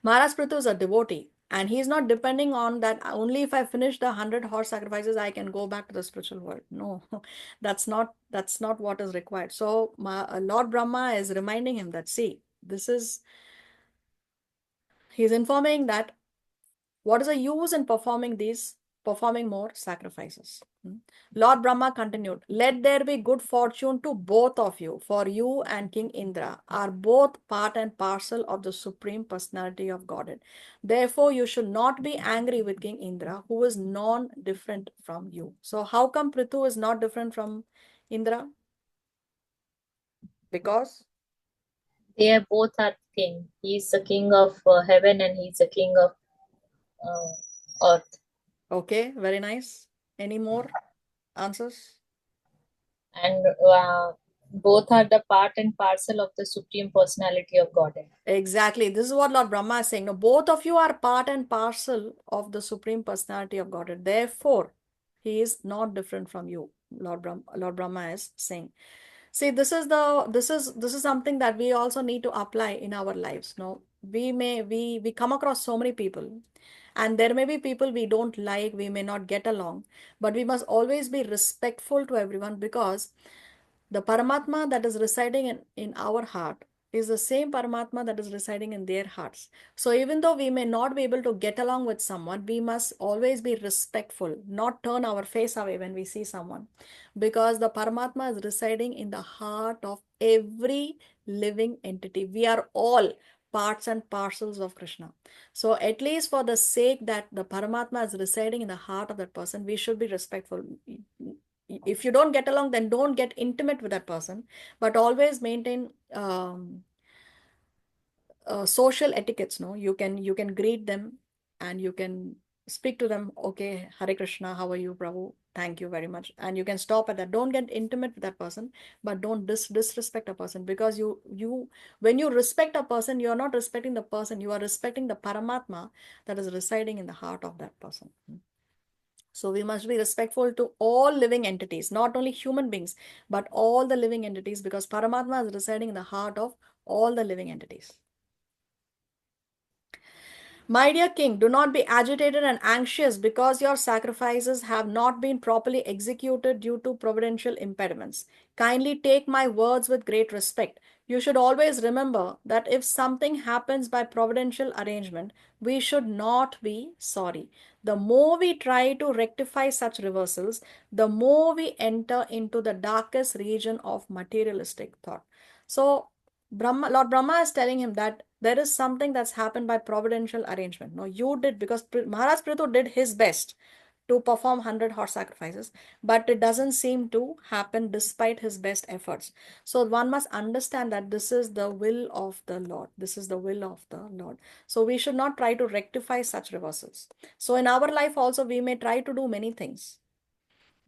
Maharaj Prithu is a devotee, and he is not depending on that only if I finish the 100 horse sacrifices, I can go back to the spiritual world. No, that's not what is required. So Lord Brahma is reminding him that, see, he's informing that what is the use in performing more sacrifices? Lord Brahma continued, let there be good fortune to both of you, for you and King Indra are both part and parcel of the Supreme Personality of Godhead. Therefore, you should not be angry with King Indra, who is non-different from you. So how come Prithu is not different from Indra? Because? They are both are king. He's the king of heaven and he's the king of earth. Okay, very nice. Any more answers? And both are the part and parcel of the Supreme Personality of Godhead. Exactly. This is what Lord Brahma is saying. Now, both of you are part and parcel of the Supreme Personality of Godhead. Therefore, he is not different from you. Lord Brahma is saying. See, this is something that we also need to apply in our lives. No, we come across so many people, and there may be people we don't like, we may not get along, but we must always be respectful to everyone, because the Paramatma that is residing in our heart is the same Paramatma that is residing in their hearts. So even though we may not be able to get along with someone, we must always be respectful, not turn our face away when we see someone, because the Paramatma is residing in the heart of every living entity. We are all parts and parcels of Krishna. So at least for the sake that the Paramatma is residing in the heart of that person, we should be respectful. If you don't get along, then don't get intimate with that person, but always maintain social etiquettes. No, you can greet them, and you can speak to them. Okay, Hare Krishna, how are you, Prabhu? Thank you very much. And you can stop at that. Don't get intimate with that person, but don't disrespect a person, because you when you respect a person, you are not respecting the person, you are respecting the Paramatma that is residing in the heart of that person. So we must be respectful to all living entities, not only human beings, but all the living entities, because Paramatma is residing in the heart of all the living entities. My dear king, do not be agitated and anxious because your sacrifices have not been properly executed due to providential impediments. Kindly take my words with great respect. You should always remember that if something happens by providential arrangement, we should not be sorry. The more we try to rectify such reversals, the more we enter into the darkest region of materialistic thought. So, Lord Brahma is telling him that there is something that's happened by providential arrangement. No, you did, because Maharaj Prthu did his best to perform 100 horse sacrifices, but it doesn't seem to happen despite his best efforts. So one must understand that this is the will of the Lord. This is the will of the Lord. So we should not try to rectify such reversals. So in our life also, we may try to do many things,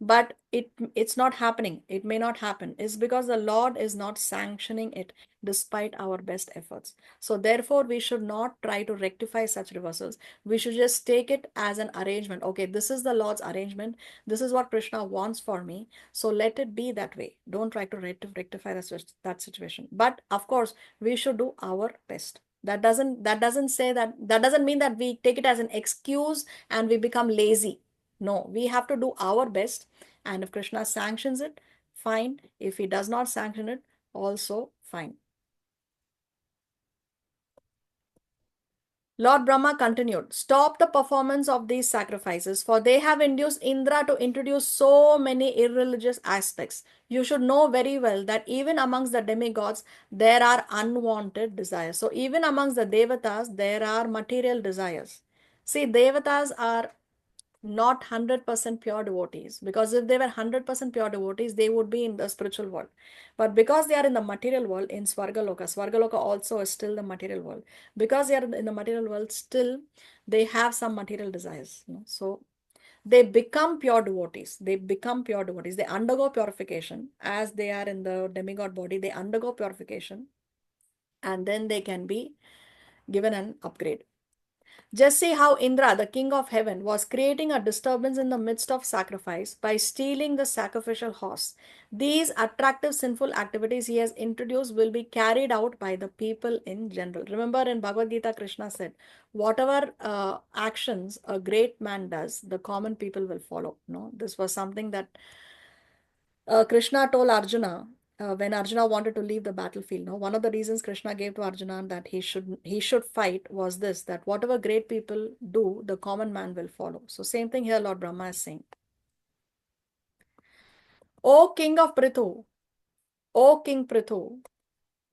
but it's not happening. It may not happen. It's because the Lord is not sanctioning it despite our best efforts. So therefore we should not try to rectify such reversals. We should just take it as an arrangement. Okay, this is the Lord's arrangement. This is what Krishna wants for me, so let it be that way. Don't try to rectify that situation. But of course we should do our best. That doesn't say that doesn't mean that we take it as an excuse and we become lazy. No, we have to do our best. And if Krishna sanctions it, fine. If he does not sanction it, also fine. Lord Brahma continued, stop the performance of these sacrifices, for they have induced Indra to introduce so many irreligious aspects. You should know very well that even amongst the demigods, there are unwanted desires. So even amongst the devatas, there are material desires. See, devatas are not 100% pure devotees, because if they were 100% pure devotees, they would be in the spiritual world. But because they are in the material world, in Swargaloka also is still the material world. Because they are in the material world, still they have some material desires. So they become pure devotees. They undergo purification. As they are in the demigod body, they undergo purification, and then they can be given an upgrade. Just see how Indra, the king of heaven, was creating a disturbance in the midst of sacrifice by stealing the sacrificial horse. These attractive sinful activities he has introduced will be carried out by the people in general. Remember, in Bhagavad Gita, Krishna said, whatever actions a great man does, the common people will follow. No, this was something that Krishna told Arjuna when Arjuna wanted to leave the battlefield. No, one of the reasons Krishna gave to Arjuna that he should fight was this: that whatever great people do, the common man will follow. So same thing here, Lord Brahma is saying. O King of Prthu, O King Prthu,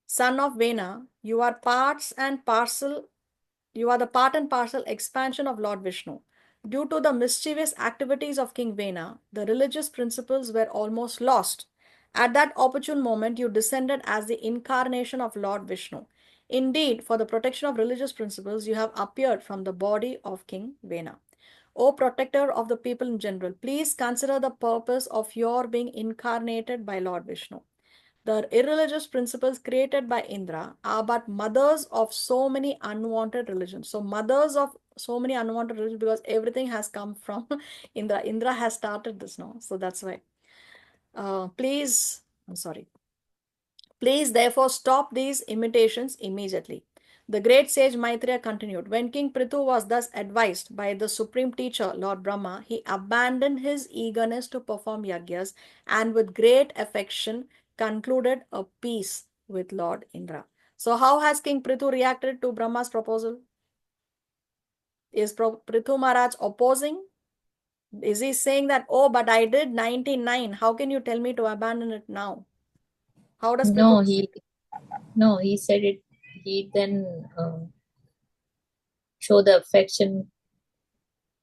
son of Vena, you are the part and parcel expansion of Lord Vishnu. Due to the mischievous activities of King Vena, the religious principles were almost lost. At that opportune moment, you descended as the incarnation of Lord Vishnu. Indeed, for the protection of religious principles, you have appeared from the body of King Vena. O protector of the people in general, please consider the purpose of your being incarnated by Lord Vishnu. The irreligious principles created by Indra are but mothers of so many unwanted religions. So mothers of so many unwanted religions, because everything has come from Indra. Indra has started this now. So that's why. Please therefore stop these imitations immediately. The great sage Maitreya continued, when King Prithu was thus advised by the supreme teacher, Lord Brahma, he abandoned his eagerness to perform yagyas and with great affection concluded a peace with Lord Indra. So how has King Prithu reacted to Brahma's proposal? Is Prithu Maharaj opposing? Is he saying that, oh, but I did 99, how can you tell me to abandon it now? How does Prithu? He said it. He then showed the affection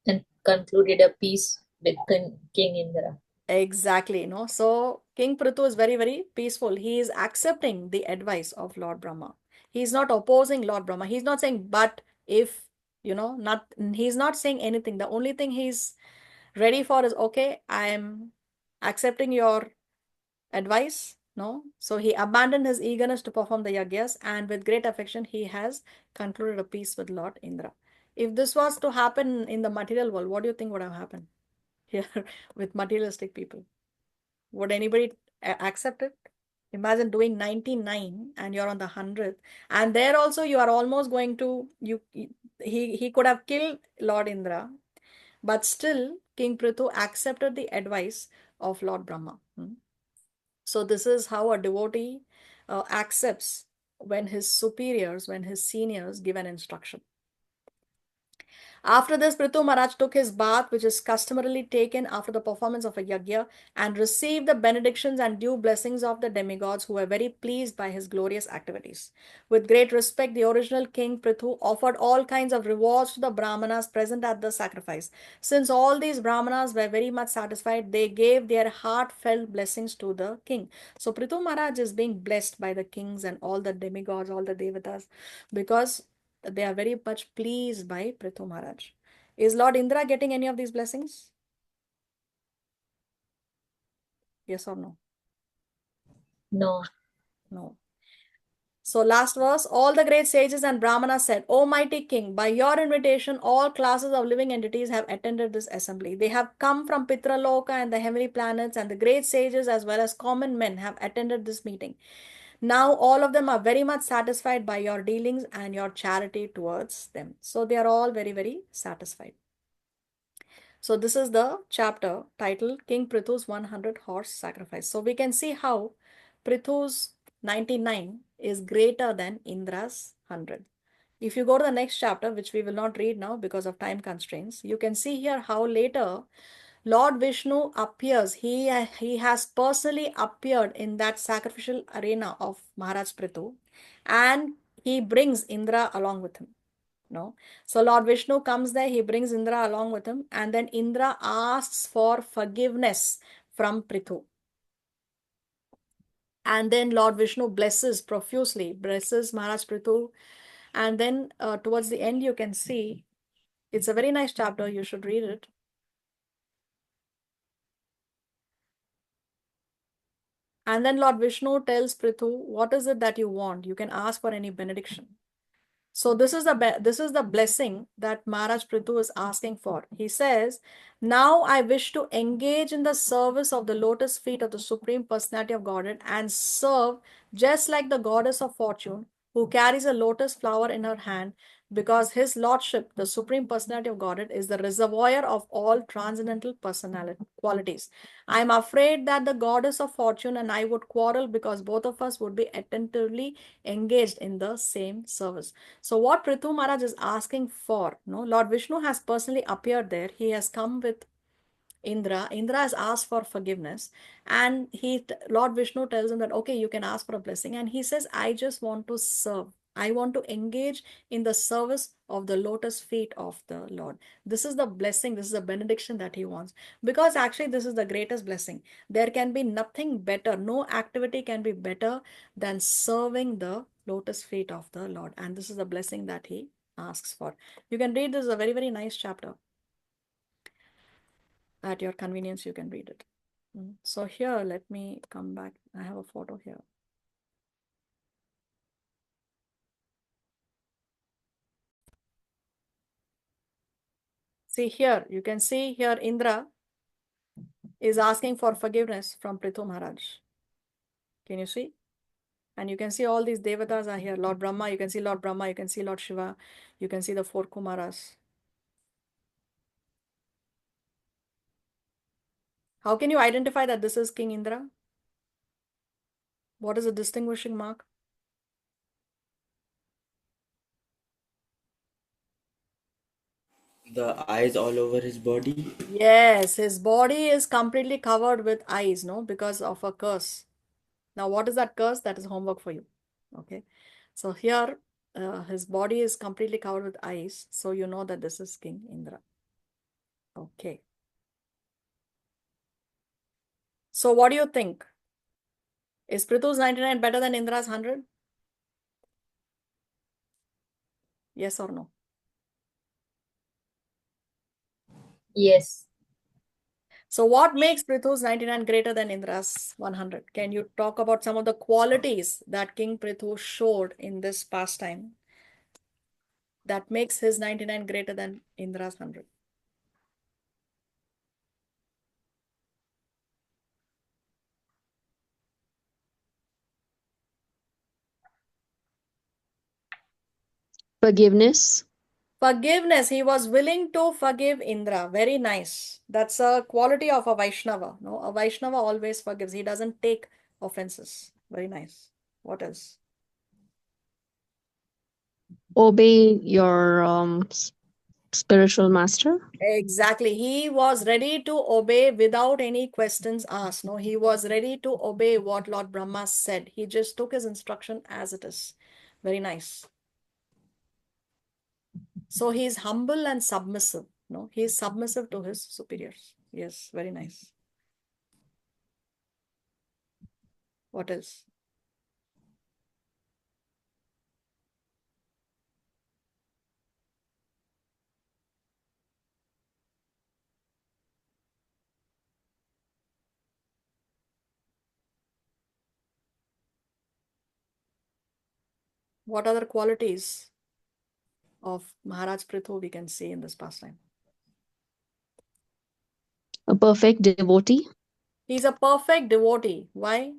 and concluded a peace with King Indra. Exactly, so King Prithu is very, very peaceful. He is accepting the advice of Lord Brahma. He's not opposing Lord Brahma. He's not saying, but if, he's not saying anything. The only thing he's ready for is, okay, I am accepting your advice. No, so he abandoned his eagerness to perform the yagyas, and with great affection he has concluded a peace with Lord Indra. If this was to happen in the material world, what do you think would have happened here with materialistic people? Would anybody accept it? Imagine doing 99 and you're on the 100th, and there also you are almost going to he could have killed Lord Indra, but still King Prithu accepted the advice of Lord Brahma. So this is how a devotee accepts when his superiors, when his seniors give an instruction. After this, Prithu Maharaj took his bath, which is customarily taken after the performance of a yajna, and received the benedictions and due blessings of the demigods, who were very pleased by his glorious activities. With great respect, the original king Prithu offered all kinds of rewards to the Brahmanas present at the sacrifice. Since all these Brahmanas were very much satisfied, they gave their heartfelt blessings to the king. So Prithu Maharaj is being blessed by the kings and all the demigods, all the devatas, because they are very much pleased by Prithu Maharaj. Is Lord Indra getting any of these blessings? Yes or no? No. No. So last verse, all the great sages and brahmanas said, O mighty king, by your invitation, all classes of living entities have attended this assembly. They have come from Pitraloka and the heavenly planets, and the great sages as well as common men have attended this meeting. Now all of them are very much satisfied by your dealings and your charity towards them. So they are all very, very satisfied. So this is the chapter titled King Prithu's 100 horse sacrifice. So we can see how Prithu's 99 is greater than Indra's 100. If you go to the next chapter, which we will not read now because of time constraints, you can see here how later Lord Vishnu appears. He has personally appeared in that sacrificial arena of Maharaj Prithu, and he brings Indra along with him. No. So Lord Vishnu comes there, he brings Indra along with him, and then Indra asks for forgiveness from Prithu. And then Lord Vishnu blesses profusely, blesses Maharaj Prithu. And then towards the end, you can see, it's a very nice chapter, you should read it. And then Lord Vishnu tells Prithu, what is it that you want? You can ask for any benediction. So this is the blessing that Maharaj Prithu is asking for. He says, now I wish to engage in the service of the lotus feet of the Supreme Personality of Godhead and serve just like the goddess of fortune who carries a lotus flower in her hand, because his lordship, the Supreme Personality of Godhead, is the reservoir of all transcendental personality qualities. I am afraid that the goddess of fortune and I would quarrel because both of us would be attentively engaged in the same service. So what Prithu Maharaj is asking for, no, Lord Vishnu has personally appeared there. He has come with Indra. Indra has asked for forgiveness, and Lord Vishnu tells him that, okay, you can ask for a blessing. And he says, I just want to serve. I want to engage in the service of the lotus feet of the Lord. This is the blessing, this is the benediction that he wants. Because actually, this is the greatest blessing. There can be nothing better, no activity can be better than serving the lotus feet of the Lord. And this is the blessing that he asks for. You can read this, is a very, very nice chapter. At your convenience, you can read it. So here, let me come back. I have a photo here. See here, you can see here Indra is asking for forgiveness from Prithu Maharaj. Can you see? And you can see all these devatas are here. Lord Brahma, you can see Lord Brahma, you can see Lord Shiva, you can see the 4 Kumaras. How can you identify that this is King Indra? What is the distinguishing mark? The eyes all over his body. Yes, his body is completely covered with eyes, no, because of a curse. Now, what is that curse? That is homework for you. Okay. So here, his body is completely covered with eyes. So you know that this is King Indra. Okay. So what do you think? Is Prithu's 99 better than Indra's 100? Yes or no? Yes. So what makes Prithu's 99 greater than Indra's 100? Can you talk about some of the qualities that King Prithu showed in this pastime that makes his 99 greater than Indra's 100? Forgiveness. Forgiveness. He was willing to forgive Indra. Very nice. That's a quality of a Vaishnava. No, a Vaishnava always forgives. He doesn't take offenses. Very nice. What else? Obey your spiritual master. Exactly. He was ready to obey without any questions asked. No, he was ready to obey what Lord Brahma said. He just took his instruction as it is. Very nice. So he is humble and submissive. No, he is submissive to his superiors. Yes, very nice. What else? What other qualities of Maharaj Prthu we can see in this pastime? A perfect devotee. He's a perfect devotee. Why?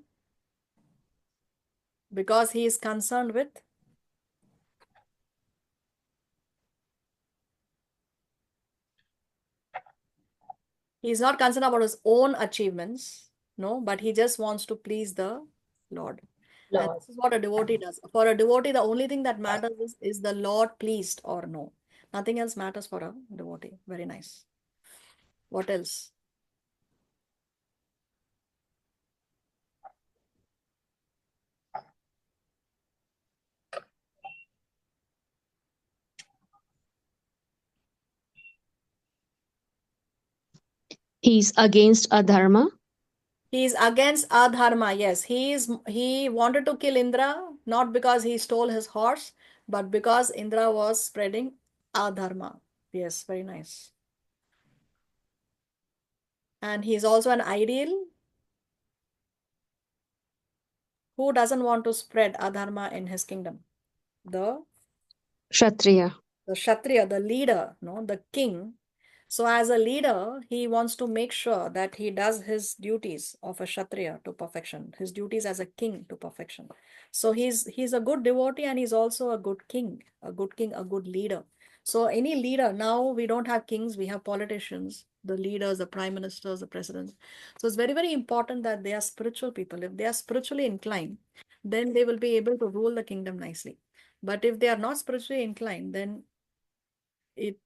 Because he is concerned with he's not concerned about his own achievements, no, but he just wants to please the Lord. And Lord. this is what a devotee does. For a devotee, the only thing that matters is the Lord pleased or no. Nothing else matters for a devotee. Very nice. What else? He's against adharma. He is against adharma. Yes, he wanted to kill Indra not because he stole his horse, but because Indra was spreading adharma. Yes, very nice. And he is also an ideal. Who doesn't want to spread adharma in his kingdom? The Kshatriya. Kshatriya, the leader, no, the king. So as a leader, he wants to make sure that he does his duties of a Kshatriya to perfection, his duties as a king to perfection. So he's a good devotee and he's also a good king, a good king, a good leader. So any leader, now we don't have kings, we have politicians, the leaders, the prime ministers, the presidents. So it's very, very important that they are spiritual people. If they are spiritually inclined, then they will be able to rule the kingdom nicely. But if they are not spiritually inclined, then it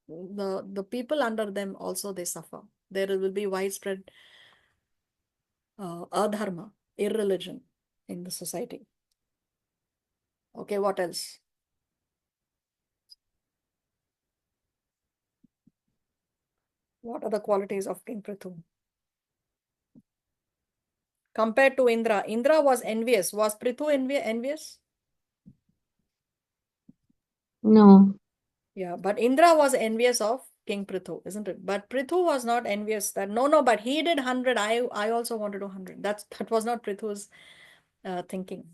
the people under them also they suffer. There will be widespread adharma, irreligion in the society. Okay, what else? What are the qualities of King Prithu? Compared to Indra, Indra was envious. Was Prithu envious? No. Yeah, but Indra was envious of King Prithu, isn't it? But Prithu was not envious that no, but he did 100. I also want to do 100. That was not Prithu's thinking.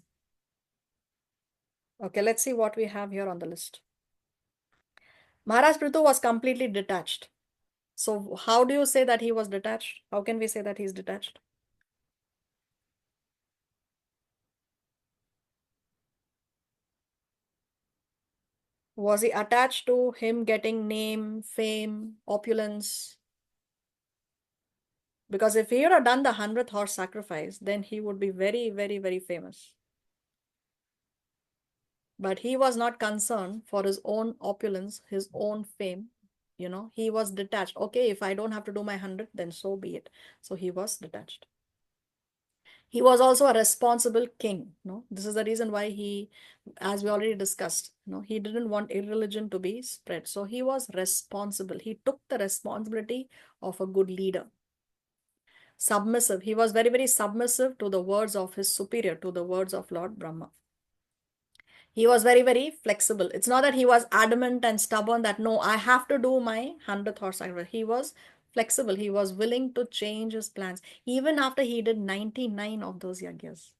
Okay, let's see what we have here on the list. Maharaj Prithu was completely detached. So how do you say that he was detached? How can we say that he's detached? Was he attached to him getting name, fame, opulence? Because if he had done the 100th horse sacrifice, then he would be very, very, very famous. But he was not concerned for his own opulence, his own fame. You know, he was detached. Okay, if I don't have to do my 100, then so be it. So he was detached. He was also a responsible king. No, this is the reason why he, as we already discussed, he didn't want irreligion to be spread. So he was responsible. He took the responsibility of a good leader. Submissive. He was very, very submissive to the words of his superior, to the words of Lord Brahma. He was very, very flexible. It's not that he was adamant and stubborn that no, I have to do my 100th horse sacrifice. He was flexible. He was willing to change his plans even after he did 99 of those yagyas.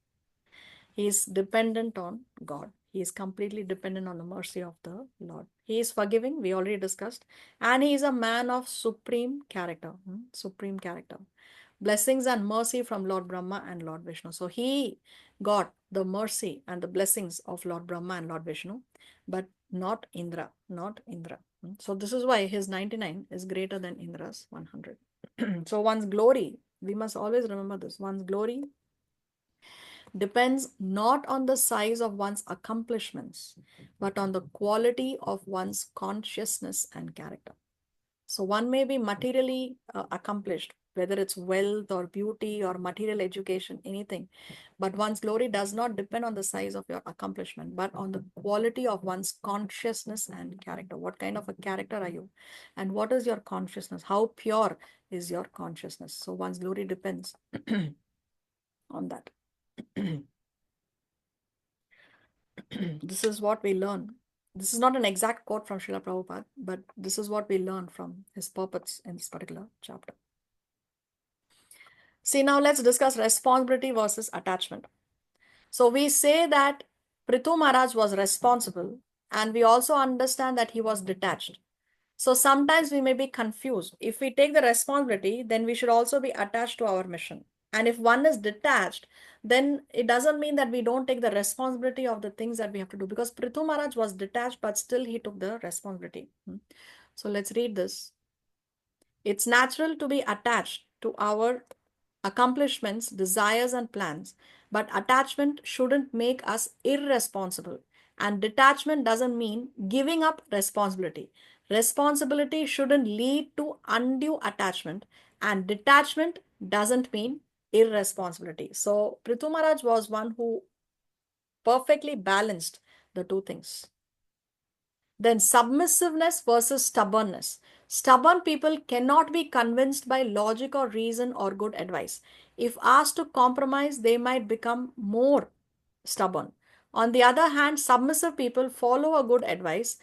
He is dependent on God. He is completely dependent on the mercy of the Lord. He is forgiving, we already discussed, and he is a man of supreme character. Supreme character. blessings and mercy from Lord Brahma and Lord Vishnu. So he got the mercy and the blessings of Lord Brahma and Lord Vishnu, but not Indra, not Indra. So this is why his 99 is greater than Indra's 100. So one's glory, we must always remember this, one's glory depends not on the size of one's accomplishments, but on the quality of one's consciousness and character. So one may be materially accomplished, whether it's wealth or beauty or material education, anything. But one's glory does not depend on the size of your accomplishment, but on the quality of one's consciousness and character. What kind of a character are you? And what is your consciousness? How pure is your consciousness? So one's glory depends on that. This is what we learn. This is not an exact quote from Srila Prabhupada, but this is what we learn from his purports in this particular chapter. See, now let's discuss responsibility versus attachment. So we say that Prthu Maharaj was responsible, and we also understand that he was detached. So sometimes we may be confused. If we take the responsibility, then we should also be attached to our mission. And if one is detached, then it doesn't mean that we don't take the responsibility of the things that we have to do, because Prthu Maharaj was detached, but still he took the responsibility. So let's read this. It's natural to be attached to our accomplishments, desires, and plans, but attachment shouldn't make us irresponsible. And detachment doesn't mean giving up responsibility. Responsibility shouldn't lead to undue attachment, and detachment doesn't mean irresponsibility. So, Prthu Maharaj was one who perfectly balanced the two things. Then submissiveness versus stubbornness. Stubborn people cannot be convinced by logic or reason or good advice. If asked to compromise, they might become more stubborn. On the other hand, submissive people follow a good advice,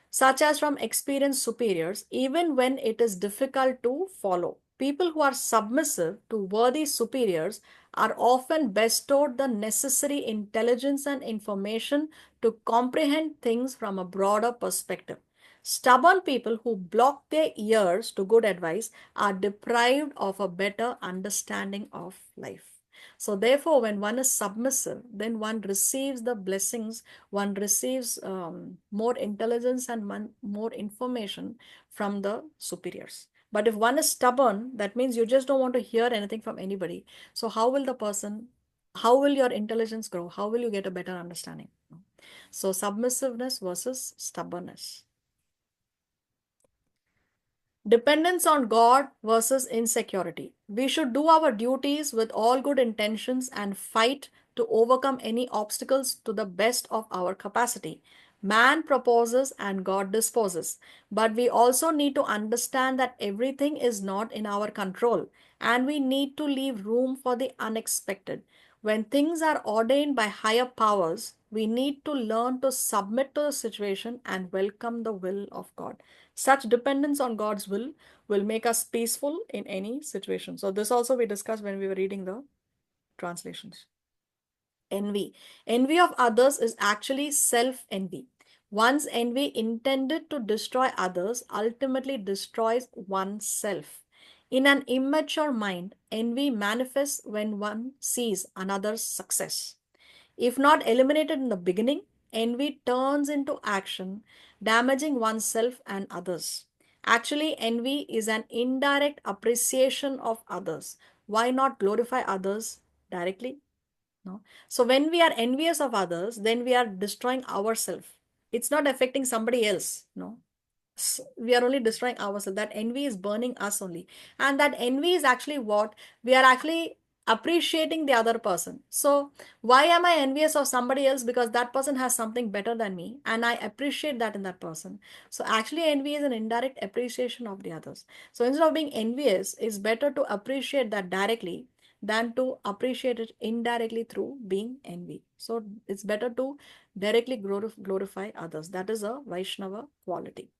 such as from experienced superiors, even when it is difficult to follow. People who are submissive to worthy superiors are often bestowed the necessary intelligence and information to comprehend things from a broader perspective. Stubborn people who block their ears to good advice are deprived of a better understanding of life. So, therefore, when one is submissive, then one receives the blessings, one receives more intelligence and more information from the superiors. But if one is stubborn, that means you just don't want to hear anything from anybody. So, how will how will your intelligence grow? How will you get a better understanding? So, submissiveness versus stubbornness. Dependence on God versus insecurity. We should do our duties with all good intentions and fight to overcome any obstacles to the best of our capacity. Man proposes and God disposes. But we also need to understand that everything is not in our control, and we need to leave room for the unexpected. When things are ordained by higher powers, we need to learn to submit to the situation and welcome the will of God. Such dependence on God's will make us peaceful in any situation. So this also we discussed when we were reading the translations. Envy. Envy of others is actually self-envy. One's envy intended to destroy others ultimately destroys oneself. In an immature mind, envy manifests when one sees another's success. If not eliminated in the beginning, envy turns into action, damaging oneself and others. Actually, envy is an indirect appreciation of others. Why not glorify others directly? No. So when we are envious of others, then we are destroying ourselves. It's not affecting somebody else. No. We are only destroying ourselves. That envy is burning us only. And that envy is actually what we are actually appreciating the other person. So why am I envious of somebody else? Because that person has something better than me and I appreciate that in that person. So actually envy is an indirect appreciation of the others. So instead of being envious, it's better to appreciate that directly than to appreciate it indirectly through being envy. So it's better to directly glorify others. That is a Vaishnava quality.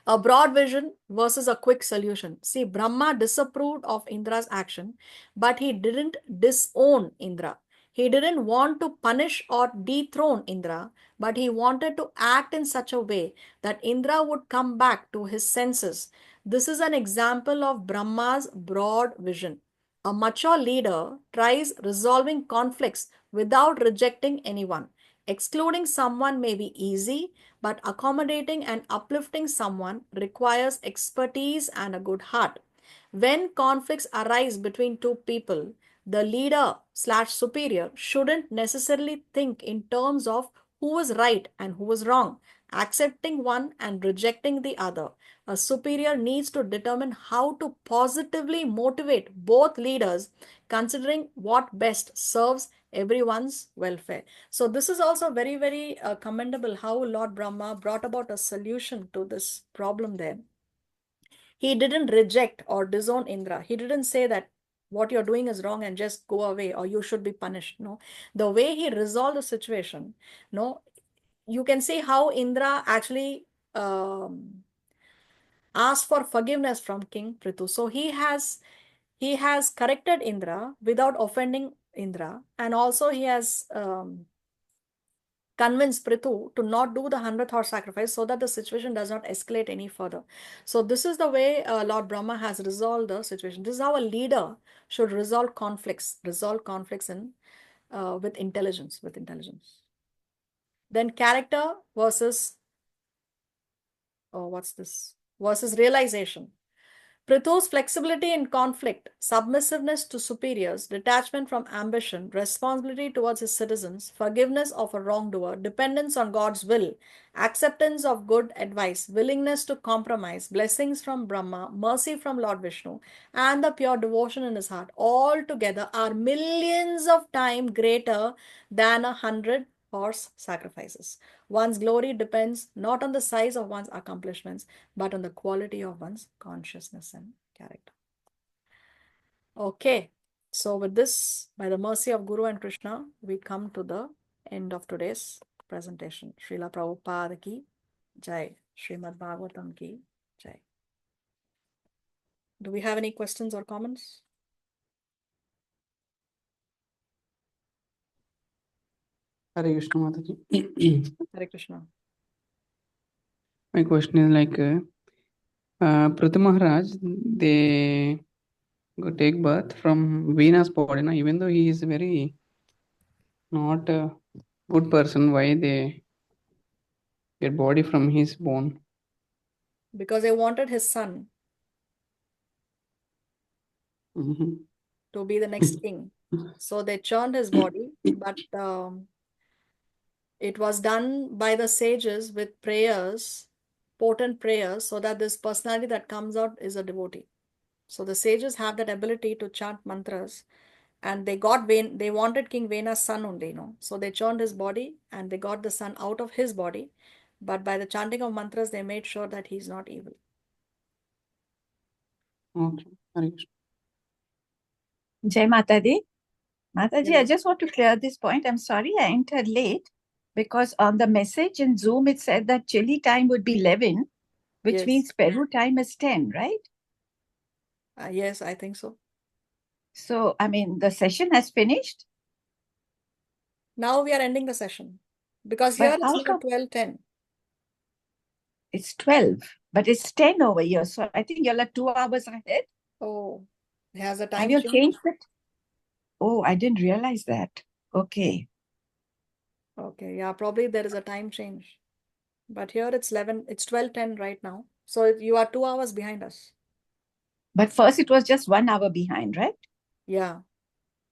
A broad vision versus a quick solution. See, Brahma disapproved of Indra's action, but he didn't disown Indra. He didn't want to punish or dethrone Indra, but he wanted to act in such a way that Indra would come back to his senses. This is an example of Brahma's broad vision. A mature leader tries resolving conflicts without rejecting anyone. Excluding someone may be easy, but accommodating and uplifting someone requires expertise and a good heart. When conflicts arise between two people, the leader slash superior shouldn't necessarily think in terms of who is right and who is wrong, accepting one and rejecting the other. A superior needs to determine how to positively motivate both leaders, considering what best serves everyone's welfare. So, this is also very, very commendable how Lord Brahma brought about a solution to this problem there. He didn't reject or disown Indra. He didn't say that what you're doing is wrong and just go away or you should be punished. No, the way he resolved the situation, no, you can see how Indra actually asked for forgiveness from King Prthu. So he has corrected Indra without offending Indra, and also he has convince Prithu to not do the 100th horse sacrifice so that the situation does not escalate any further. So this is the way Lord Brahma has resolved the situation. This is how a leader should resolve conflicts in with intelligence, Then character versus, oh, what's this? Versus realization. Prithu's flexibility in conflict, submissiveness to superiors, detachment from ambition, responsibility towards his citizens, forgiveness of a wrongdoer, dependence on God's will, acceptance of good advice, willingness to compromise, blessings from Brahma, mercy from Lord Vishnu, and the pure devotion in his heart, all together are millions of times greater than 100 horse sacrifices. One's glory depends not on the size of one's accomplishments, but on the quality of one's consciousness and character. Okay, so with this, by the mercy of Guru and Krishna, we come to the end of today's presentation. Srila Prabhupada ki Jai, Srimad Bhagavatam ki Jai. Do we have any questions or comments? Hare Krishna Mataji. Hare Krishna. My question is like, Prthu Maharaj, they go take birth from Venus body, na? Even though he is very not a good person, why they get body from his bone? Because they wanted his son Mm-hmm. to be the next king. So they churned his body, but it was done by the sages with prayers, potent prayers, so that this personality that comes out is a devotee. So the sages have that ability to chant mantras, and they wanted King Vena's son only, So they churned his body and they got the son out of his body, but by the chanting of mantras, they made sure that he's not evil. Okay. Hare Krishna. Jai Mata Di. Mataji, Yeah. I just want to clear this point. I'm sorry I entered late because on the message in Zoom, it said that Chile time would be 11, which Yes. means Peru time is 10, right? Yes, I think so. So, I mean, the session has finished. Now we are ending the session because But here it's how now come 12:10. it's 12, but it's 10 over here. So I think you're like 2 hours ahead. Oh, it has a time Have you change? changed it? Oh, I didn't realize that. Okay. Okay, yeah, probably there is a time change. But here it's 12:10 right now. So you are 2 hours behind us. But first it was just 1 hour behind, right? Yeah.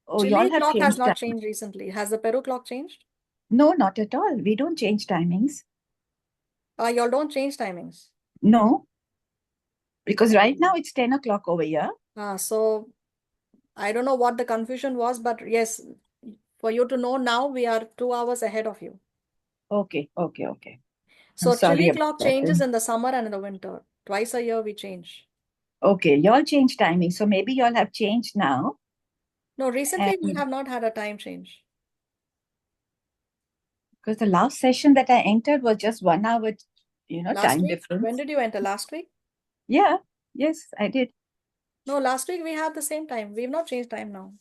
Oh, Chile y'all have clock has changed not time. changed recently. Has the Peru clock changed? No, not at all. We don't change timings. Y'all don't change timings. No, because right now it's 10 o'clock over here. So I don't know what the confusion was, but yes, for you to know now, we are 2 hours ahead of you. Okay. So sorry Chile about clock that. changes in the summer and in the winter. Twice a year we change. Okay, y'all change timing. So maybe y'all have changed now. No, recently we And have not had a time change. because the last session that I entered was just 1 hour, Last time week? difference. When did you enter? Last week? Yeah, yes, I did. No, last week we had the same time. We've not changed time now.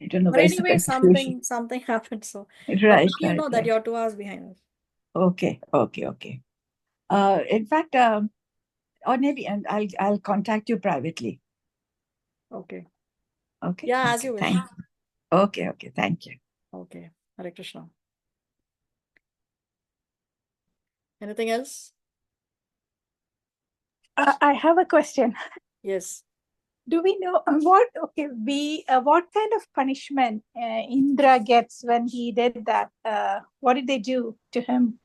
I don't know But where's the anyway, confusion. something happened. So, but Right, now you know that right. you're 2 hours behind us. Okay. In fact, or maybe, and I'll contact you privately. Okay. Okay. Yeah, as okay, you wish. thank you. Okay. Thank you. Okay. Hare Krishna. Anything else? I have a question. Yes. Do we know what kind of punishment Indra gets when he did that? What did they do to him?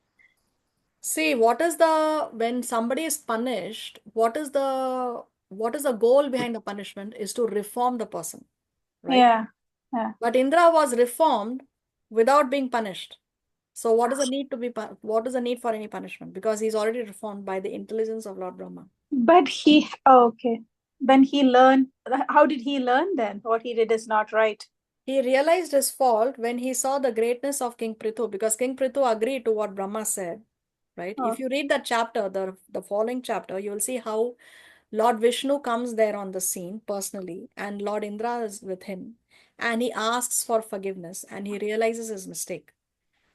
See, when somebody is punished, what is the goal behind the punishment is to reform the person, right? Yeah. But Indra was reformed without being punished. So what is the need what is the need for any punishment? Because he's already reformed by the intelligence of Lord Brahma. But then he learned. How did he learn then? What he did is not right. He realized his fault when he saw the greatness of King Prthu, because King Prthu agreed to what Brahma said, right? Oh. If you read that chapter, the following chapter, you will see how Lord Vishnu comes there on the scene personally, and Lord Indra is with him, and he asks for forgiveness, and he realizes his mistake.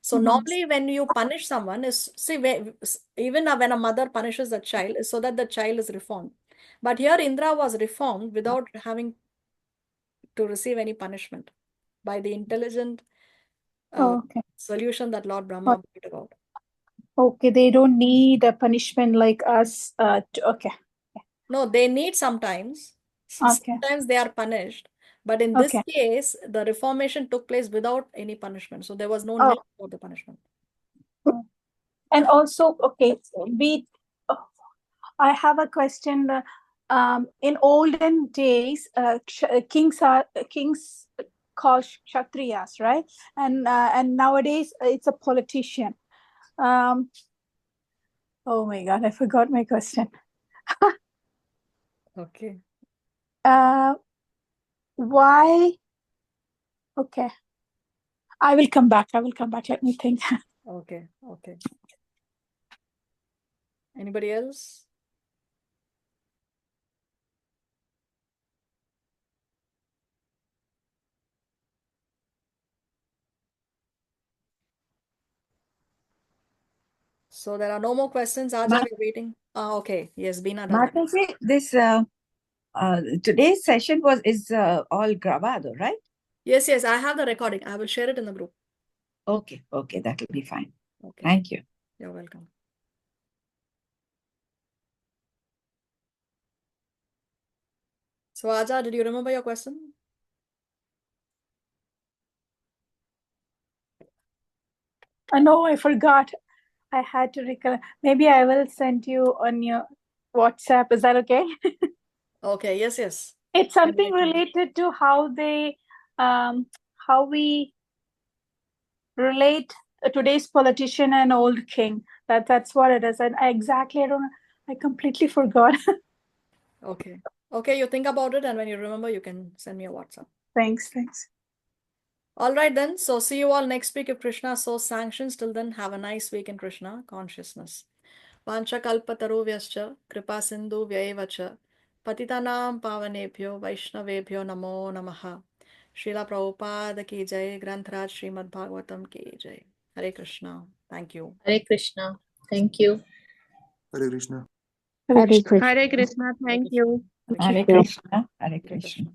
So normally when you punish someone, even when a mother punishes a child, is so that the child is reformed. But here Indra was reformed without having to receive any punishment by the intelligent solution that Lord Brahma brought about. Okay, they don't need a punishment like us. Okay. No, they need sometimes. Okay. Sometimes they are punished. But in this case, the reformation took place without any punishment. So there was no need for the punishment. And also, I have a question. In olden days, kings called kshatriyas, right? And nowadays it's a politician. Oh my God, I forgot my question. Okay. Why? Okay. I will come back. Let me think. Okay. Anybody else? So there are no more questions. Aja, we're waiting. Okay. Yes, Beena. Mataji, this today's session is all grabado, right? Yes, I have the recording. I will share it in the group. Okay, that will be fine. Okay. Thank you. You're welcome. So Aja, did you remember your question? No, I forgot. I had to recollect. Maybe I will send you on your WhatsApp. Is that okay? Okay. Yes. It's something related to how we relate today's politician and old king. That's what it is. And I completely forgot. Okay. You think about it, and when you remember, you can send me a WhatsApp. Thanks. All right then. So see you all next week if Krishna so sanctions. Till then, have a nice week in Krishna consciousness. Vanchakalpataruvhyascha kripa sindhu vyayevacha patitanam pavanebhyo vaishnavebhyo namo namaha. Srila Prabhupada ki jai. Granth Raj Srimad Bhagavatam ki jai. Hare Krishna. Thank you. Hare Krishna. Thank you. Hare Krishna. Hare Krishna. Hare Krishna. Thank you. Hare Krishna. Hare Krishna.